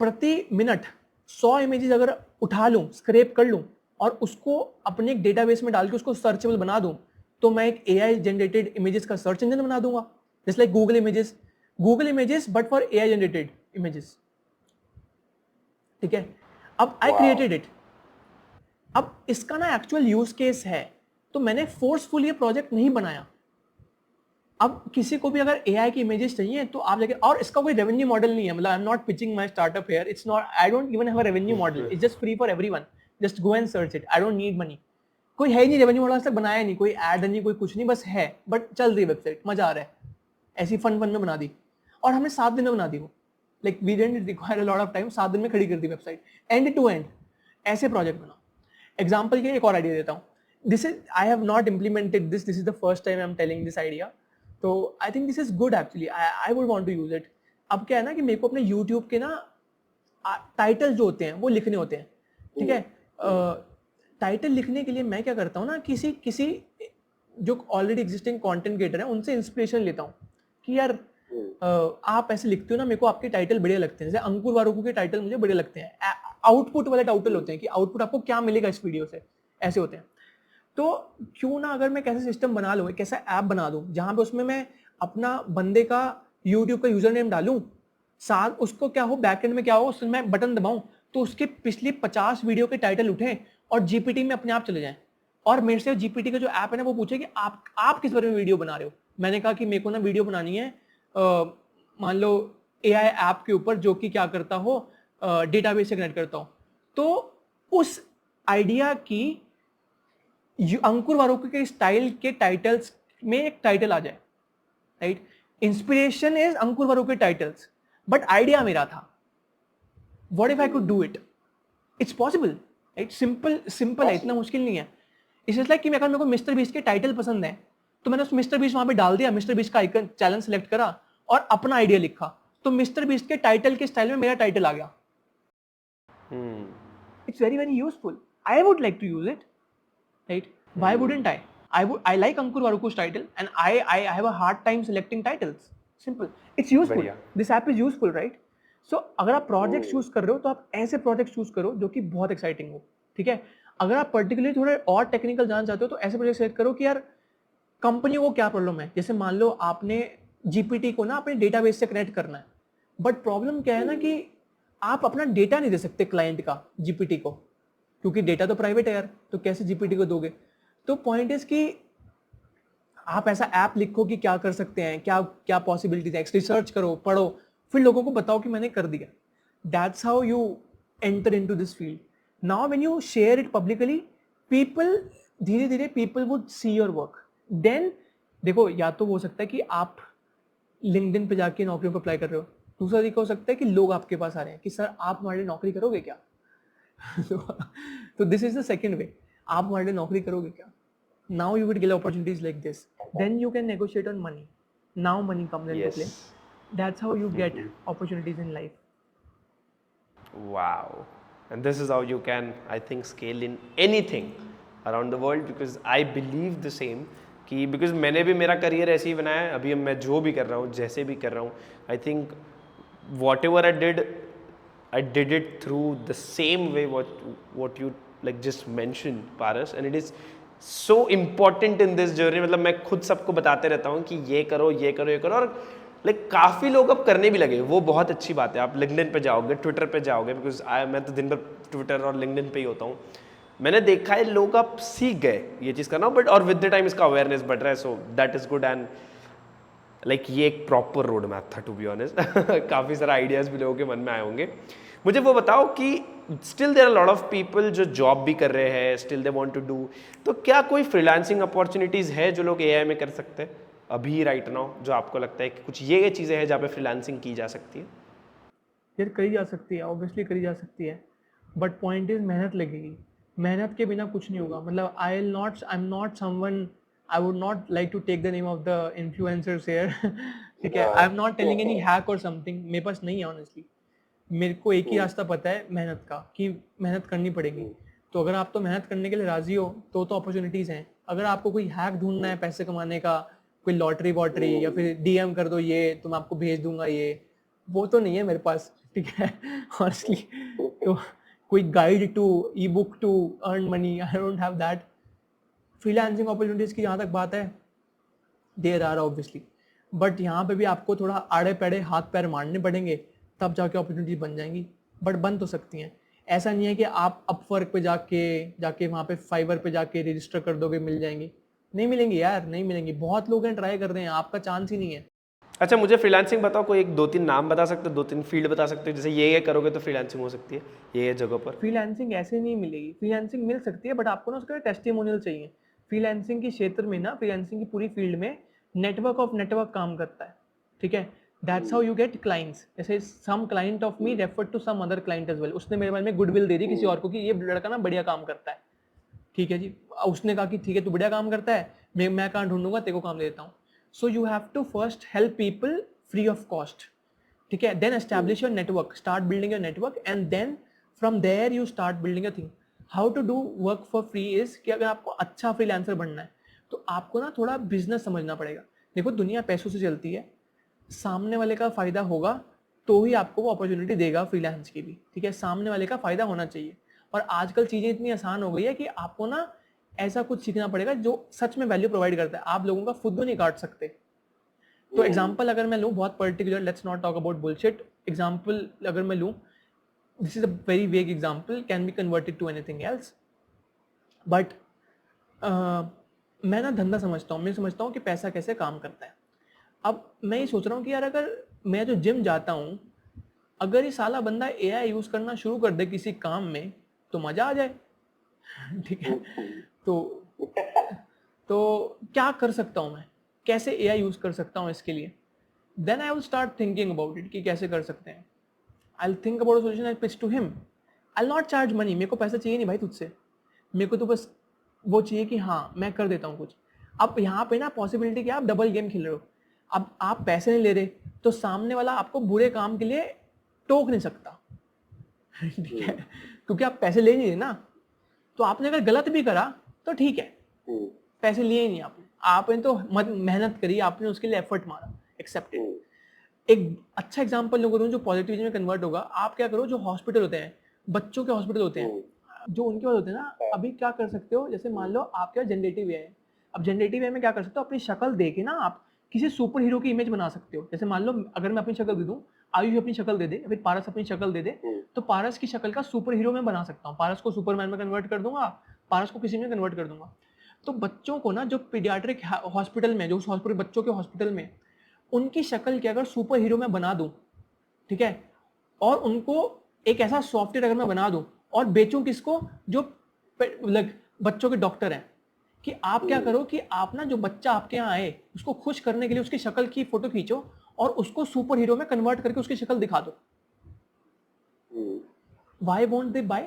प्रति मिनट 100 इमेजेस अगर उठा लूं, स्क्रैप कर लूं और उसको अपने एक डेटाबेस में डाल के उसको सर्चेबल बना दूं, तो मैं एक एआई जनरेटेड इमेजेस का सर्च इंजन बना दूंगा, जैसे like Google images. Google images but for AI generated images, ठीक है. अब आई क्रिएटेड इट. अब इसका ना एक्चुअल यूज केस है, तो मैंने फोर्सफुली ये प्रोजेक्ट नहीं बनाया. अब किसी को भी अगर AI की इमेजेस चाहिए तो आप जाके, और इसका कोई रेवेन्यू मॉडल नहीं है, मतलब I am not pitching my startup here, it's not, I don't even have a revenue model, it's just free for everyone, just go and search it, I don't need money. कोई है ही नहीं revenue model, आज तक बनाया नहीं, कोई add नहीं, कोई कुछ नहीं, बस है, बट चल रही वेबसाइट, मजा आ रहा है, ऐसी फन में बना दी, और हमने 7 दिन में बना दी वो, like we didn't require a lot of time, 7 दिन में खड़ी कर दी वेबसाइट एंड टू एंड. ऐसे प्रोजेक्ट बना. एग्जाम्पल के एक और आइडिया देता हूँ. This is, I have not implemented this is the first time I am telling this idea, तो I think this is good actually, I would want to use it. अब क्या है ना कि मेरे को अपने यूट्यूब के ना टाइटल जो होते हैं वो लिखने होते हैं, ठीक है. टाइटल लिखने के लिए मैं क्या करता हूँ ना, किसी जो ऑलरेडी एग्जिस्टिंग कंटेंट क्रिएटर है उनसे इंस्पिरेशन लेता हूँ कि यार आप ऐसे लिखते हो ना, मेरे को आपके टाइटल बढ़िया लगते हैं. जैसे अंकुर वारुकू के टाइटल मुझे बढ़िया लगते हैं, आउटपुट वाले टाइटल होते हैं कि आउटपुट आपको क्या मिलेगा इस वीडियो से, ऐसे होते हैं. तो क्यों ना अगर मैं कैसे सिस्टम बना लूँ, कैसा ऐप बना दूँ जहाँ पे उसमें मैं अपना बंदे का यूट्यूब का यूजर नेम डालूँ, साथ उसको क्या हो बैकएंड में क्या हो, उसमें मैं बटन दबाऊं तो उसके पिछली 50 वीडियो के टाइटल उठें और जीपीटी में अपने आप चले जाएं, और मेरे से जीपीटी का जो ऐप है ना वो पूछे कि आप किस बारे में वीडियो बना रहे हो. मैंने कहा कि मेरे को ना वीडियो बनानी है मान लो AI ऐप के ऊपर जो कि क्या करता हो, डेटाबेस से कनेक्ट करता हो, तो उस आइडिया की अंकुर वारुकू के स्टाइल के टाइटल्स में एक टाइटल आ जाए, राइट. इंस्पिरेशन इज अंकुर वारुकू के टाइटल्स, बट आइडिया मेरा था. What if I could do it? It's possible, right. Simple है, इतना मुश्किल नहीं है. इट्स लाइक कि मेरे को मिस्टर बीस्ट के टाइटल पसंद है तो मैंने उस मिस्टर बीस्ट वहां पे डाल दिया, मिस्टर बीस्ट का आइकन चैलेंज सेलेक्ट करा और अपना आइडिया लिखा, तो मिस्टर बीस्ट के टाइटल के स्टाइल में मेरा टाइटल आ गया. It's very very useful. I would like to use it, right? Why wouldn't I? I like Ankur Waruku's title, and I have a hard time selecting titles. Simple. It's useful. This app is useful, right? So अगर आप project choose कर रहे हो तो आप ऐसे project choose करो जो कि बहुत एक्साइटिंग हो, ठीक है. अगर आप पर्टिकुलरली थोड़े और टेक्निकल जानना चाहते हो तो ऐसे प्रोजेक्ट सेलेक्ट करो कि यार कंपनियों को क्या प्रॉब्लम है. जैसे मान लो आपने जीपीटी को ना अपने डेटाबेस से कनेक्ट करना है, बट प्रॉब्लम क्या है ना कि आप अपना डेटा नहीं दे सकते क्लाइंट का जीपीटी को, क्योंकि डेटा तो प्राइवेट है यार, तो कैसे जीपीटी को दोगे. तो पॉइंट इज कि आप ऐसा ऐप लिखो कि क्या कर सकते हैं, क्या क्या पॉसिबिलिटीज है, रिसर्च करो, पढ़ो, फिर लोगों को बताओ कि मैंने कर दिया. That's how you enter into this field. Now when you share it publicly, people धीरे धीरे people would see your work. Then देखो, या तो हो सकता है कि आप लिंक्डइन पे जाके नौकरियों को अप्लाई कर रहे हो, दूसरा तरीका हो सकता है कि लोग आपके पास आ रहे हैं कि सर आप हमारे लिए नौकरी करोगे क्या. तो this is the second way, आप हमारे लिए नौकरी करोगे क्या. Now you will get opportunities like this, then you can negotiate on money. Now money comes into play. That's how you get opportunities in life. Wow. And this is how you can, I think, scale in anything around the world, because I believe the same कि because मैंने भी मेरा career ऐसे ही बनाया है. अभी मैं जो भी कर रहा हूँ, जैसे भी कर रहा हूँ, I think whatever I did it through the same way what you like just mentioned, Paras, and it is so important in this journey. मतलब मैं खुद सबको बताते रहता हूँ कि ये करो, ये करो, ये करो, और लाइक काफ़ी लोग अब करने भी लगे, वो बहुत अच्छी बात है. आप लिंक्डइन पे जाओगे, ट्विटर पे जाओगे, बिकॉज मैं तो दिन भर ट्विटर और लिंक्डइन पे ही होता हूँ. मैंने देखा है लोग अब सीख गए ये चीज़ करना, बट और विद द टाइम इसका अवेयरनेस बढ़ रहा है, so that is good. And like ये एक प्रॉपर रोड मैप था, टू बी ऑनेस्ट. काफ़ी सारे आइडियाज़ भी लोगों के मन में आए होंगे. मुझे वो बताओ कि still there are lot of people जो जॉब भी कर रहे हैं, still they want to do, तो क्या कोई फ्रीलांसिंग अपॉर्चुनिटीज़ है जो लोग एआई में कर सकते हैं अभी राइट नाउ, जो आपको लगता है कि कुछ ये चीज़ें हैं जहाँ पे फ्रीलांसिंग की जा सकती है? यार करी जा सकती है, ऑब्वियसली करी जा सकती है, बट पॉइंट इज मेहनत लगेगी. मेहनत के बिना कुछ नहीं होगा. मतलब I am not someone, I would not like to take the name of the influencers here, ठीक है. I am not telling any hack और समथिंग, मेरे पास नहीं है ऑनेस्टली. मेरे को एक ही रास्ता पता है मेहनत का, कि मेहनत करनी पड़ेगी. तो अगर आप तो मेहनत करने के लिए राजी हो तो अपॉर्चुनिटीज़ हैं. अगर आपको कोई हैक ढूंढना है पैसे कमाने का, कोई लॉटरी वॉटरी, या फिर डीएम कर दो ये तो मैं आपको भेज दूंगा, ये वो तो नहीं है मेरे पास, ठीक है. ऑनेस्टली तो कोई guide to ebook to earn money, I don't have that. Freelancing opportunities की जहाँ तक बात है, देयर आर ऑब्वियसली, बट यहाँ पे भी आपको थोड़ा आड़े पैड़े हाथ पैर मारने पड़ेंगे, तब जाके अपॉर्चुनिटी बन जाएंगी, बट बन तो सकती हैं। ऐसा नहीं है कि आप अपवर्क पे जाके वहाँ पे फाइवर पे जाके रजिस्टर कर दोगे मिल जाएंगी, नहीं मिलेंगी यार, नहीं मिलेंगी। बहुत लोग हैं ट्राई कर रहे हैं, आपका चांस ही नहीं है। अच्छा, मुझे फ्रीलांसिंग बताओ, कोई एक 2-3 नाम बता सकते हो, 2-3 फील्ड बता सकते हो, जैसे ये करोगे तो फ्रीलांसिंग हो सकती है ये जगह पर। फ्रीलांसिंग ऐसे नहीं मिलेगी, फ्रीलांसिंग मिल सकती है बट आपको ना उसका टेस्टिमोनियल चाहिए। फ्रीलांसिंग के क्षेत्र में ना, फ्रीलांसिंग की पूरी फील्ड में नेटवर्क ऑफ नेटवर्क काम करता है, ठीक है। That's how you get clients. जैसे some client of me refer to some other client as well, उसने मेरे बारे में गुडविल दे दी किसी और को कि ये लड़का ना बढ़िया काम करता है, ठीक है जी। उसने कहा कि ठीक है तू बढ़िया काम करता है, मैं कहाँ ढूंढूंगा, तेरे को काम दे देता हूँ। So you have to first help people free of cost, ठीक है। Then establish your network, start building your network, and then from there you start building your thing. How to do work for free is कि अगर आपको अच्छा freelancer बनना है तो आपको ना थोड़ा बिजनेस समझना पड़ेगा। देखो दुनिया पैसों से चलती है, सामने वाले का फायदा होगा तो ही आपको वो अपॉर्चुनिटी देगा फ्रीलांस की भी, ठीक है। सामने वाले का फायदा होना चाहिए। और आजकल चीजें इतनी आसान हो गई है कि आपको ना ऐसा कुछ सीखना पड़ेगा जो सच में वैल्यू प्रोवाइड करता है। आप लोगों का खुद नहीं काट सकते। तो एग्जाम्पल अगर मैं लूँ बहुत particular, let's not talk about bullshit, example अगर मैं लूँ, this is a very vague example, can be converted to anything else, but मैं ना धंधा समझता हूँ, मैं समझता हूँ कि पैसा कैसे काम करता है। अब मैं ये सोच रहा हूँ कि यार अगर मैं जो जिम जाता हूँ, अगर ये साला बंदा एआई यूज करना शुरू कर दे किसी काम में तो मजा आ जाए, ठीक है। तो क्या कर सकता हूँ मैं, कैसे एआई यूज कर सकता हूँ इसके लिए। Then I will start thinking about it कि कैसे कर सकते हैं। I will think about a solution, I pitch to him. I will not charge money, मेरे को पैसा चाहिए नहीं भाई तुझसे, मेरे को तो बस वो चाहिए कि हाँ मैं कर देता हूँ कुछ। अब यहाँ पे ना पॉसिबिलिटी क्या, आप डबल गेम खेल रहे हो। अब आप पैसे नहीं ले रहे तो सामने वाला आपको बुरे काम के लिए टोक नहीं सकता, ठीक है, क्योंकि आप पैसे ले नहीं रहे ना। तो आपने अगर गलत भी करा तो ठीक है, पैसे लिए ही नहीं आपने तो मेहनत करी, आपने उसके लिए एफर्ट मारा, एक्सेप्टेड। एक अच्छा एग्जांपल लोगों को जो पॉजिटिव में कन्वर्ट होगा, आप क्या करो, जो हॉस्पिटल होते हैं, बच्चों के हॉस्पिटल होते हैं, जो उनके पास होते हैं ना, अभी क्या कर सकते हो, जैसे मान लो आपके पास जनरेटिव एआई है। अब जनरेटिव एआई में क्या कर सकते हो, अपनी शक्ल दे के ना आप किसी सुपर हीरो की इमेज बना सकते हो। जैसे मान लो अगर मैं अपनी शक्ल दे दूं, आयुष अपनी शक्ल दे दे, फिर पारस अपनी शक्ल दे दे, तो पारस की शक्ल का सुपर हीरो मैं बना सकता हूँ। पारस को सुपरमैन में कन्वर्ट कर दूंगा, पारस को किसी में कन्वर्ट कर दूंगा। तो बच्चों को ना, जो पीडियाट्रिक हॉस्पिटल में, जो उस हॉस्पिटल बच्चों के हॉस्पिटल में, उनकी शक्ल की अगर सुपर हीरो में बना दूं, ठीक है, और उनको एक ऐसा सॉफ्टवेयर अगर मैं बना दूं और बेचूं किसको, जो बच्चों के डॉक्टर हैं, कि आप क्या करो कि आप ना जो बच्चा आपके यहाँ आए उसको खुश करने के लिए उसकी शक्ल की फोटो खींचो और उसको सुपर हीरो में कन्वर्ट करके उसकी शक्ल दिखा दो। Why won't they buy?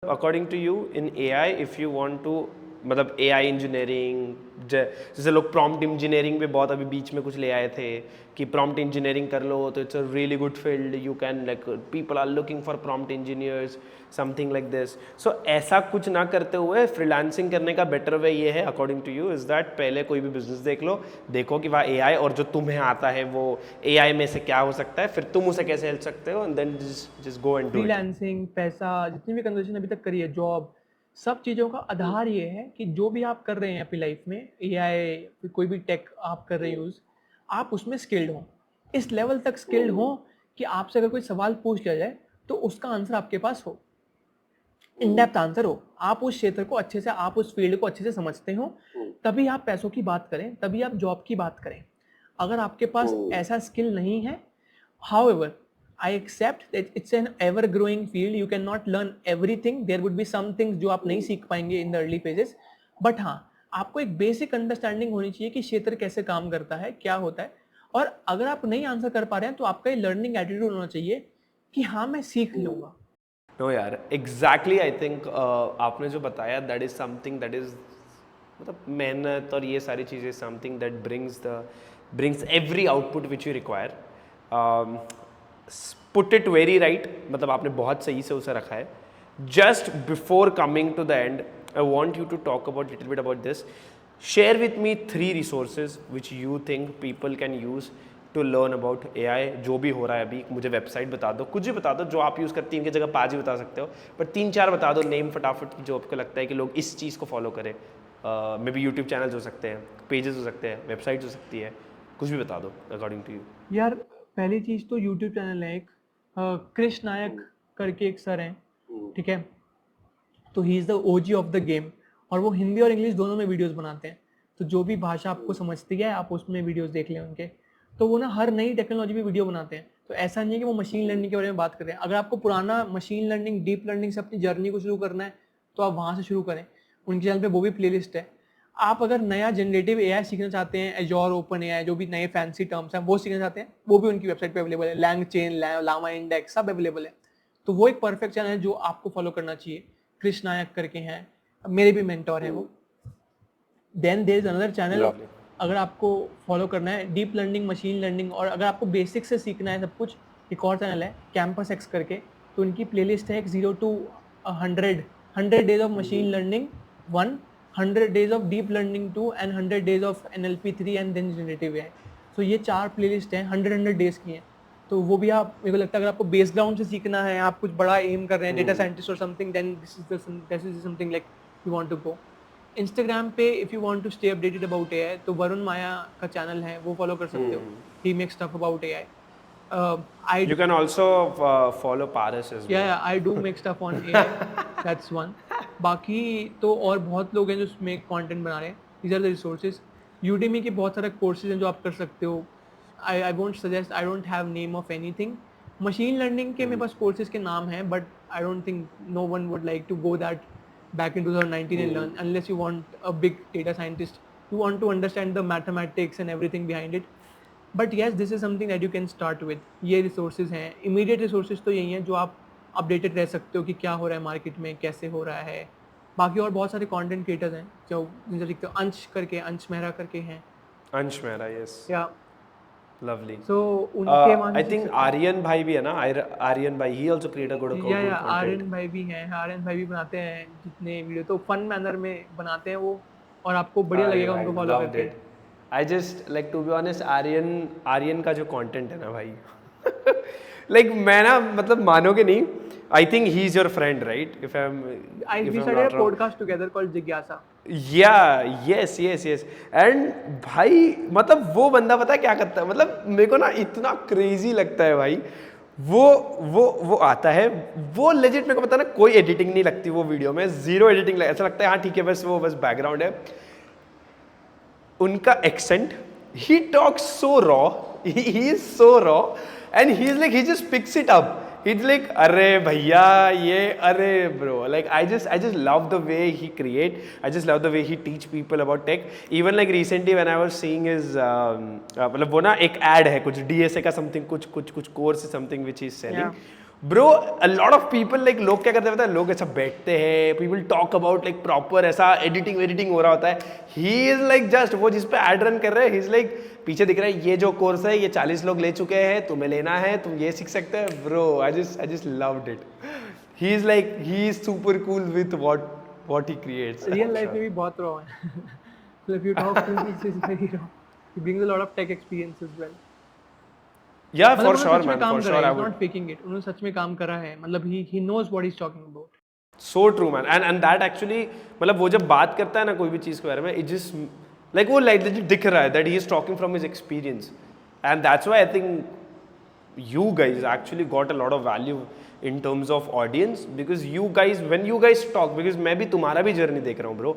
According to you in AI, if you want to, मतलब एआई इंजीनियरिंग, जैसे लोग प्रॉम्प्ट इंजीनियरिंग पे बहुत अभी बीच में कुछ ले आए थे कि प्रॉम्प्ट इंजीनियरिंग कर लो तो it's a really good field, you can like people are looking for prompt engineers, something like this. So ऐसा कुछ ना करते हुए फ्रीलांसिंग करने का बेटर वे ये है according to you, is that पहले कोई भी बिजनेस देख लो, देखो कि वहाँ एआई और जो तुम्हें आता है वो एआई में से क्या हो सकता है, फिर तुम उसे कैसे हेल्प सकते हो, and then just go and do it. Freelancing, पैसा, जितनी भी कन्वर्सेशन अभी तक करी है, जॉब, सब चीज़ों का आधार ये है कि जो भी आप कर रहे हैं अपनी लाइफ में, एआई कोई भी टेक आप कर रहे हैं यूज़, आप उसमें स्किल्ड हो, इस लेवल तक स्किल्ड हो कि आपसे अगर कोई सवाल पूछ लिया जाए तो उसका आंसर आपके पास हो, इन डेप्थ आंसर हो, आप उस क्षेत्र को अच्छे से, आप उस फील्ड को अच्छे से समझते हो, तभी आप पैसों की बात करें, तभी आप जॉब की बात करें। अगर आपके पास ऐसा स्किल नहीं है, however I accept that it's an ever growing field, you cannot learn everything, there would be some things जो आप नहीं सीख पाएंगे in the early phases, but हाँ आपको एक बेसिक अंडरस्टैंडिंग होनी चाहिए कि क्षेत्र कैसे काम करता है, क्या होता है। और अगर आप नहीं आंसर कर पा रहे हैं तो आपका ये लर्निंग एटीट्यूड होना चाहिए कि हाँ मैं सीख लूंगा। नो यार, एग्जैक्टली आई थिंक आपने जो बताया that is something that is, मतलब मेहनत और ये सारी चीज़ें something that brings every output which you require. Put it very right, मतलब आपने बहुत सही से उसे रखा है। Just before coming to the end, I want you to talk about little bit about this. Share with me 3 resources which you think people can use to learn about AI. जो भी हो रहा है अभी, मुझे वेबसाइट बता दो, कुछ भी बता दो जो आप यूज़ करते हैं, इनकी जगह 5 ही बता सकते हो, पर 3-4 बता दो नेम फटाफट, जो आपको लगता है कि लोग इस चीज़ को फॉलो करें। मे बी यूट्यूब चैनल्स हो सकते हैं, पेजेस हो सकते हैं, वेबसाइट्स हो सकती है, कुछ भी बता दो अकॉर्डिंग टू यू। यार पहली चीज़ तो यूट्यूब चैनल है एक, कृष्ण नायक करके एक सर हैं, ठीक है, तो he is the OG of the game, और वो हिंदी और इंग्लिश दोनों में वीडियोस बनाते हैं, तो जो भी भाषा आपको समझती है आप उसमें वीडियोस देख लें उनके। तो वो ना हर नई टेक्नोलॉजी पे वीडियो बनाते हैं, तो ऐसा नहीं है कि वो मशीन लर्निंग के बारे में बात कर रहे हैं। अगर आपको पुराना मशीन लर्निंग डीप लर्निंग से अपनी जर्नी को शुरू करना है तो आप वहाँ से शुरू करें, उनके चैनल पे वो भी प्लेलिस्ट है। आप अगर नया जनरेटिव एआई सीखना चाहते हैं, एजोर, ओपन एआई, जो भी नए फैंसी टर्म्स हैं वो सीखना चाहते हैं, वो भी उनकी वेबसाइट पे अवेलेबल है। लैंग चेन, लामा इंडेक्स सब अवेलेबल है, तो वो एक परफेक्ट चैनल है जो आपको फॉलो करना चाहिए। कृष्ण नायक करके हैं, मेरे भी मेंटोर हैं वो। Then there is another channel, अगर आपको फॉलो करना है डीप लर्निंग, मशीन लर्निंग, और अगर आपको बेसिक से सीखना है सब कुछ, एक और चैनल है कैंपस एक्स करके, तो उनकी प्लेलिस्ट है एक 0 to 100 days of machine learning 1, 100 days of deep learning 2 and 100 days of NLP 3 and then generative AI. So ये 4 प्लेलिस्ट हैं, 100 डेज की हैं, तो वो भी आप, मेरे को लगता है अगर आपको बेस ग्राउंड से सीखना है, आप कुछ बड़ा एम कर रहे हैं, डेटा साइंटिस्ट और something, then this is something like you want to go. Instagram पे if you want to stay updated about AI, तो वरुण माया का चैनल है, वो फॉलो कर सकते हो, he makes stuff about AI. You can also follow Paras as well. Yeah, I do make stuff on AI. That's one. बाकी तो और बहुत लोग हैं जो उसमें कंटेंट बना रहे हैं। These are the resources. Udemy के बहुत सारे कोर्सेज हैं जो आप कर सकते हो। I won't suggest, I don't have name of anything. Machine learning के मेरे पास कोर्सेज के नाम हैं, but I don't think no one would like to go that back in 2019 and learn, unless you want a big data scientist. You want to understand the mathematics and everything behind it. But yes, this is something that you can start with. ये resources हैं, immediate resources तो यही हैं जो आप updated रह सकते हो कि क्या हो रहा है मार्केट में, कैसे हो रहा है। बाकी और बहुत सारे कंटेंट क्रिएटर्स हैं जो जिनसे लिखते हो, अंश करके, अंश मेहरा करके हैं। अंश मेहरा, यस, या लवली। सो उनके आई थिंक आर्यन भाई भी है ना, आर्यन भाई, ही also create a good content. या आर्यन भाई भी हैं, आर्यन भाई भी बनाते हैं जितने वीडियो, तो फन मैनर में बनाते हैं वो, और आपको बढ़िया लगेगा उनको फॉलो करके। I just like to be honest, Aryan का जो कंटेंट है ना भाई like मैं ना, मतलब मानोगे नहीं, I think he is your friend, right? If we started a podcast together called जिज्ञासा। Yeah, yes. And भाई मतलब वो बंदा पता है क्या करता है, मतलब मेरे को ना इतना क्रेजी लगता है भाई। वो आता है, वो लेजिट मेरे को पता है ना, कोई एडिटिंग नहीं लगती वो वीडियो में, जीरो एडिटिंग, ऐसा लगता है हाँ ठीक है, बस बैकग्राउंड है। उनका accent, he talks so raw, he is so raw, and he is like, he just picks it up, he's like, अरे भैया ये, अरे bro, like I just love the way he create, I just love the way he teach people about tech. Even like recently when I was seeing his मतलब वो ना एक ad है कुछ DSA का something, कुछ course something which he is selling. Yeah. Bro a lot of people, like लोग क्या करते हैं पता है, लोग ऐसा बैठते हैं, people talk about like proper ऐसा एडिटिंग हो रहा होता है, ही इज लाइक जस्ट वो जिस पे एड रन कर रहे हैं, ही इज लाइक पीछे दिख रहा है ये जो कोर्स है ये 40 लोग ले चुके हैं, तुम्हें लेना है, तुम ये सीख सकते हैं। Bro I just loved it, he is like, he is super cool with what he creates. Real life में भी बहुत रॉ है। So if you talk to him, he's very raw. He brings a lot of tech experience as well. Yeah, for sure man, for sure I would not faking it. उन्होंने सच में काम करा है, मतलब he knows what he's talking about. So true man, and that actually, मतलब वो जब बात करता है ना कोई भी चीज़ के बारे में, it just like वो like दिख रहा है that he is talking from his experience, and that's why I think you guys actually got a lot of value in terms of audience, because you guys, when you guys talk, because मैं भी तुम्हारा भी journey देख रहा हूँ bro,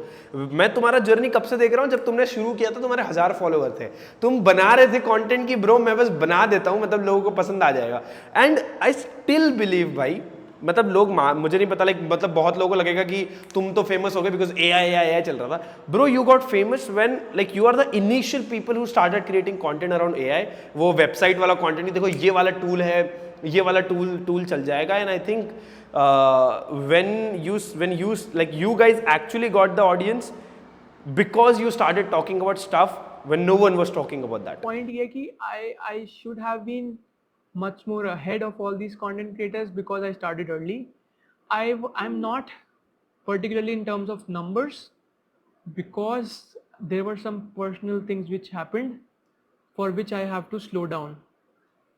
मैं तुम्हारा journey कब से देख रहा हूँ, जब तुमने शुरू किया था तुम्हारे 1000 फॉलोवर थे, तुम बना रहे थे कंटेंट की ब्रो मैं बस बना देता हूँ, मतलब लोगों को पसंद आ जाएगा, एंड आई स्टिल बिलीव भाई, मतलब लोग मुझे नहीं पता, लाइक मतलब बहुत लोगों को लगेगा कि तुम तो फेमस हो गए बिकॉज AI चल रहा था। Bro you got famous when like you are the initial people who started creating content around AI। वो वेबसाइट वाला कंटेंट ही देखो, ये वाला टूल है, ये वाला टूल चल जाएगा, and I think when you like you guys actually got the audience because you started talking about stuff when no one was talking about that. Point ये कि I should have been much more ahead of all these content creators because I started early. I'm not particularly in terms of numbers, because there were some personal things which happened for which I have to slow down.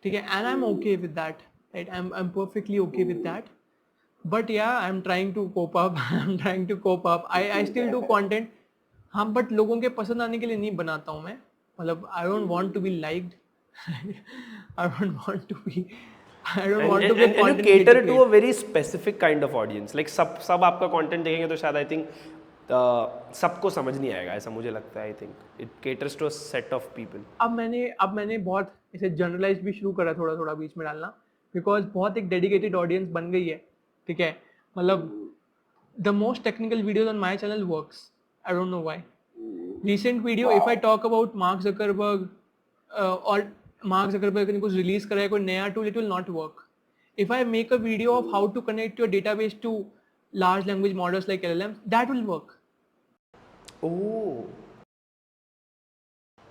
ठीक है, and I'm okay with that, right? I'm perfectly okay with that. But yeah, I'm trying to cope up. I'm trying to cope up. I still do content. हाँ, but लोगों के पसंद आने के लिए नहीं बनाता हूँ मैं. मतलब I don't want to be liked. I don't want to be I don't and, want to and, be a and you content cater creator to a very specific kind of audience. Like सब आपका content देखेंगे तो शायद I think सबको समझ नहीं आएगा, ऐसा मुझे लगता है. I think it caters to a set of people. अब मैंने बहुत ऐसे जनरलाइज भी शुरू करा थोड़ा थोड़ा बीच में डालना, बिकॉज बहुत एक डेडिकेटेड ऑडियंस बन गई है. ठीक है, मतलब the most technical videos on my channel works. I don't know why. Recent video if I talk about Mark Zuckerberg, और मार्क जकरबर्ग ने कुछ रिलीज करा है कोई नया tool, it will not work. If I make a video of how to connect your database to large language models like LLMs, that will work. Oh.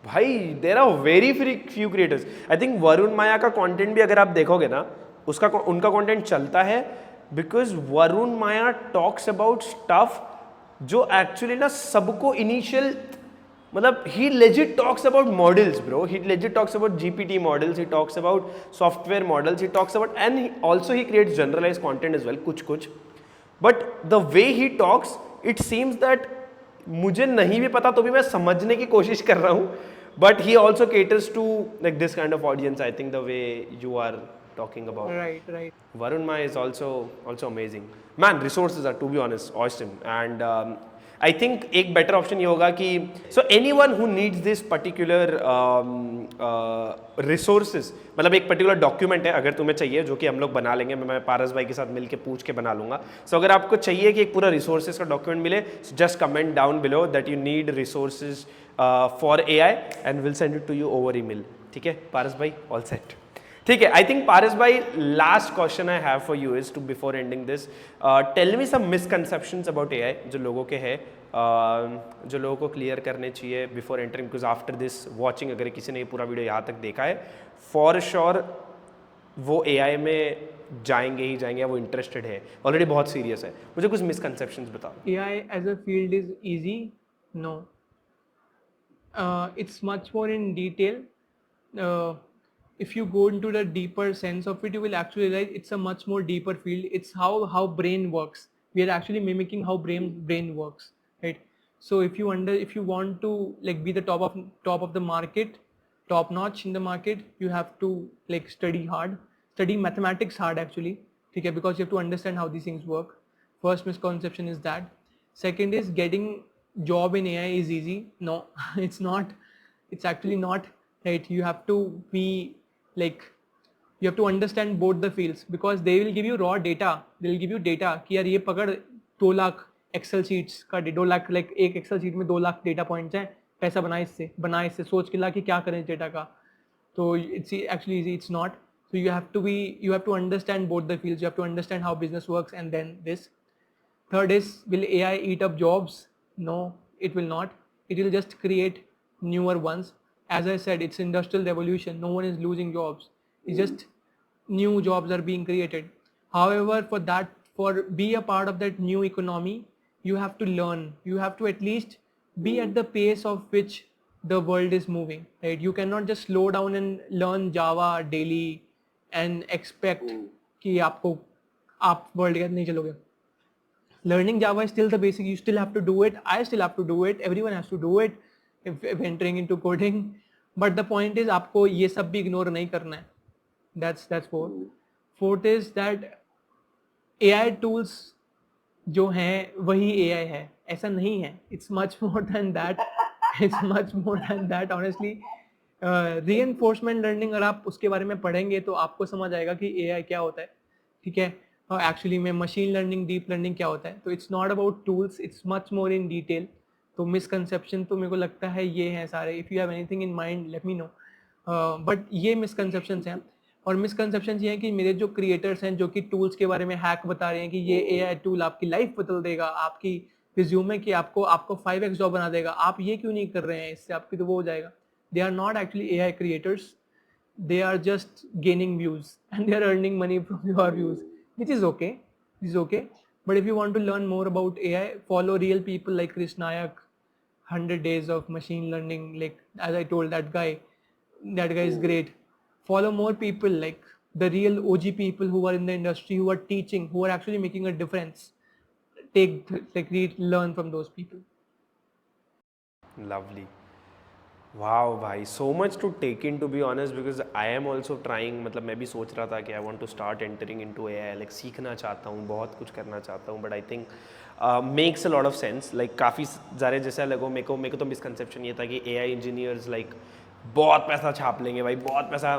भाई there are very few creators. I think Varun Mayya का content भी अगर आप देखोगे ना, उसका उनका content चलता है because Varun Mayya talks about stuff जो एक्चुअली ना सबको इनिशियल, मतलब he legit talks about models bro. He legit talks about GPT models, he talks about software models, he talks about, and also he creates generalize content as well कुछ. But the way he talks, it seems that मुझे नहीं भी पता तो भी मैं समझने की कोशिश कर रहा हूँ. But he also caters to like this kind of audience. I think the way you are talking about. Right. Varun Mai is also amazing. Man, resources are, to be honest, awesome. And I think एक better option ये होगा कि so anyone who needs this particular resources, मतलब एक particular document है अगर तुम्हें चाहिए, जो कि हम लोग बना लेंगे, मैं पारस भाई के साथ मिलके पूछ के बना लूँगा. So अगर आपको चाहिए कि एक पूरा resources का document मिले, just comment down below that you need resources for AI and we'll send it to you over email. ठीक है पारस भाई, all set. ठीक है. आई थिंक पारस भाई, last question I have for you is to before ending this, tell me some misconceptions about AI जो लोगों के हैं, जो लोगों को क्लियर करने चाहिए before entering. Because after this watching, अगर किसी ने ये पूरा वीडियो यहाँ तक देखा है, फॉर श्योर वो एआई में जाएंगे ही जाएंगे, वो इंटरेस्टेड है, ऑलरेडी बहुत सीरियस है. मुझे कुछ मिसकंसेप्शंस बताओ. AI as a field is easy? No. It's much more in detail. If you go into the deeper sense of it, you will actually realize it's a much more deeper field. It's how brain works. We are actually mimicking how brain works, right? So if you want to like be the top of the market, top notch in the market, you have to like study mathematics hard actually. Okay, because you have to understand how these things work. First misconception is that. Second is getting job in AI is easy. No, it's not. It's actually not, right? You have to be like, you have to understand both the fields, because they will give you raw data. They will give you data कि यार ये पकड़ 2 lakh Excel sheets का, 2 lakh like एक Excel sheet में 2 lakh data points हैं, पैसा बना इससे सोच के ला कि क्या करें इस डेटा का. तो it's actually easy, it's not. So you have to understand both the fields. You have to understand how business works, and then this. Third is, will AI eat up jobs? No, it will not. It will just create newer ones. As I said, it's industrial revolution. No one is losing jobs. It's just new jobs are being created. However, for be a part of that new economy, you have to learn. You have to at least be at the pace of which the world is moving. Right? You cannot just slow down and learn Java daily and expect कि आप world के साथ नहीं चलोगे. Learning Java is still the basic. You still have to do it. I still have to do it. Everyone has to do it if entering into coding. But the point is, आपको ये सब भी ignore नहीं करना है. That's fourth. Fourth is that AI tools जो हैं वही AI है, ऐसा नहीं है. It's much more than that. It's much more than that. Honestly, reinforcement learning अगर आप उसके बारे में पढ़ेंगे तो आपको समझ आएगा कि AI क्या होता है. ठीक है. एक्चुअली में मशीन लर्निंग, डीप लर्निंग क्या होता है. तो it's not about tools, it's much more in detail. तो मिसकंसेप्शन तो मेरे को लगता है ये हैं सारे. If you have anything in mind, let me know. But ये मिसकंसेप्शंस हैं. और मिसकंसेप्शन ये हैं कि मेरे जो क्रिएटर्स हैं जो कि टूल्स के बारे में हैक बता रहे हैं कि ये AI टूल आपकी लाइफ बदल देगा, आपकी रिज्यूमे की आपको 5x जॉब बना देगा, आप ये क्यों नहीं कर रहे हैं, इससे आपकी तो वो हो जाएगा. They are not actually AI creators. They are just gaining views and they are earning money from your views, which is okay. This is okay. But if you want to learn more about AI, follow real people like Chris Nayak, 100 days of machine learning. Like as I told that guy is great. Follow more people like the real OG people who are in the industry, who are teaching, who are actually making a difference. Learn from those people. Lovely. Wow भाई, so much to take in to be honest, because I am also trying, मतलब मैं भी सोच रहा था कि I want to start entering in to AI, like सीखना चाहता हूँ, बहुत कुछ करना चाहता हूँ, but I think makes a lot of sense, like काफ़ी ज़्यादा जैसा लगो मेरे को तो मिसकंसेप्शन ये था कि AI इंजीनियर्स लाइक बहुत पैसा छाप लेंगे भाई, बहुत पैसा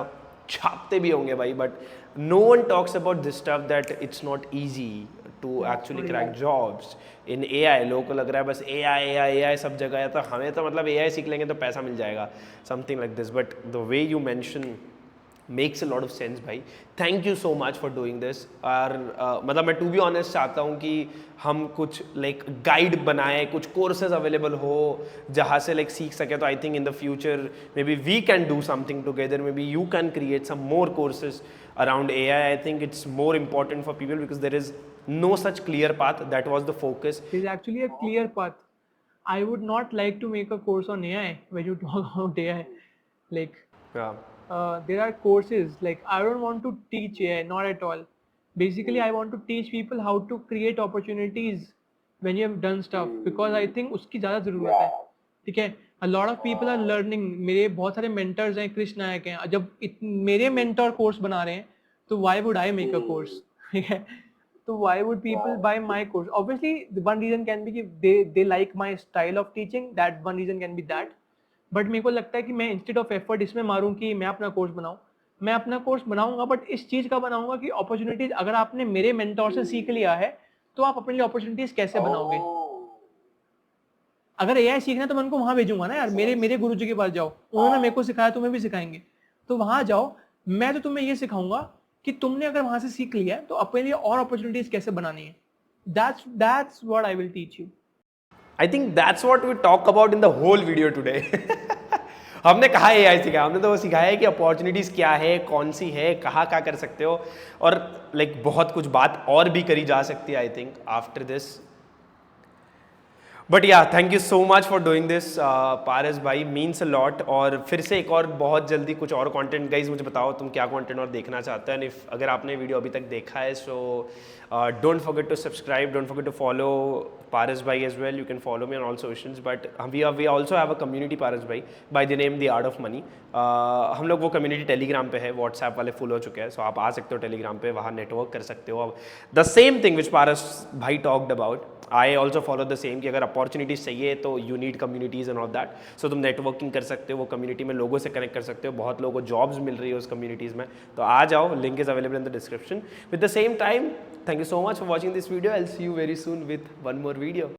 छापते भी होंगे भाई, but no one talks about this stuff that it's not easy to actually crack jobs in AI। लोगों को लग रहा है बस AI सब जगह है, तो हमें तो मतलब AI सीख लेंगे तो पैसा मिल जाएगा, something like this, but the way you mention makes a lot of sense भाई। Thank you so much for doing this. और मतलब मैं टू बी ऑनेस्ट चाहता हूँ कि हम कुछ लाइक गाइड बनाए, कुछ कोर्सेज अवेलेबल हो जहाँ से लाइक सीख सके, तो I think in the future maybe we can do something together, maybe you can create some more courses around AI. I think it's more important for people because there is no such clear path. That was the focus. There's actually a clear path. I would not like to make a course on AI when you talk about AI. Like, Yeah. there are courses, like I don't want to teach AI, not at all. Basically, I want to teach people how to create opportunities when you have done stuff, because I think उसकी ज़्यादा ज़रूरत है, ठीक है। A lot of people are learning. मेरे बहुत सारे mentors हैं, कृष्ण नायक हैं, जब मेरे mentor course बना रहे हैं तो why would I make a course, ठीक है। तो why would people buy my course? Obviously, the one reason can be कि they like my style of teaching. That one reason can be that. But मेरे को लगता है कि मैं इंस्टेड ऑफ एफर्ट इसमें मारूं कि मैं अपना कोर्स बनाऊं, मैं अपना कोर्स बनाऊंगा, बट इस चीज़ का बनाऊंगा कि अपॉर्चुनिटीज अगर आपने मेरे मेंटोर से सीख लिया है तो आप अपने लिए अपॉर्चुनिटीज कैसे बनाओगे। अगर AI सीखना है तो मैं उनको वहां भेजूंगा ना यार, मेरे गुरु जी के पास जाओ, उन्होंने मेरे को सिखाया, तुम्हें भी सिखाएंगे, तो वहां जाओ। मैं तो तुम्हें ये सिखाऊंगा कि तुमने अगर वहां से सीख लिया है तो अपने लिए और अपॉर्चुनिटीज कैसे बनानी है। That's what I will teach you. I think that's what we talk about in the whole video today. हमने कहा AI सिखाया, हमने तो वो सिखाया है कि अपॉर्चुनिटीज़ क्या है, कौन सी है, कहाँ क्या कर सकते हो, और लाइक बहुत कुछ बात और भी करी जा सकती है I think after this. But yeah thank you so much for doing this Paras भाई, मीन्स अ लॉट। और फिर से एक और बहुत जल्दी कुछ और कंटेंट, गाइज मुझे बताओ तुम क्या कंटेंट और देखना चाहते हो, एंड इफ अगर आपने वीडियो अभी तक देखा है so don't forget to subscribe, don't forget to follow Paras भाई as well, you can follow me on all socials, but we also have a community Paras भाई by the name the art of money. हम लोग वो community Telegram पे है, WhatsApp वाले full हो चुके हैं, सो आप आ सकते हो टेलीग्राम पे, वहाँ नेटवर्क कर सकते हो। अब the same thing which Paras भाई talked about, I also follow the same, कि अगर अपॉर्चुनिटीज चाहिए तो you need communities and all that, so तुम नेटवर्किंग कर सकते हो, वो कम्युनिटी में लोगों से कनेक्ट कर सकते हो, बहुत लोगों को जॉब्स मिल रही है उस कम्युनिटीज़ में, तो आ जाओ, link is available in the description. With the same time, thank you so much for watching this video, I will see you very soon with one more video.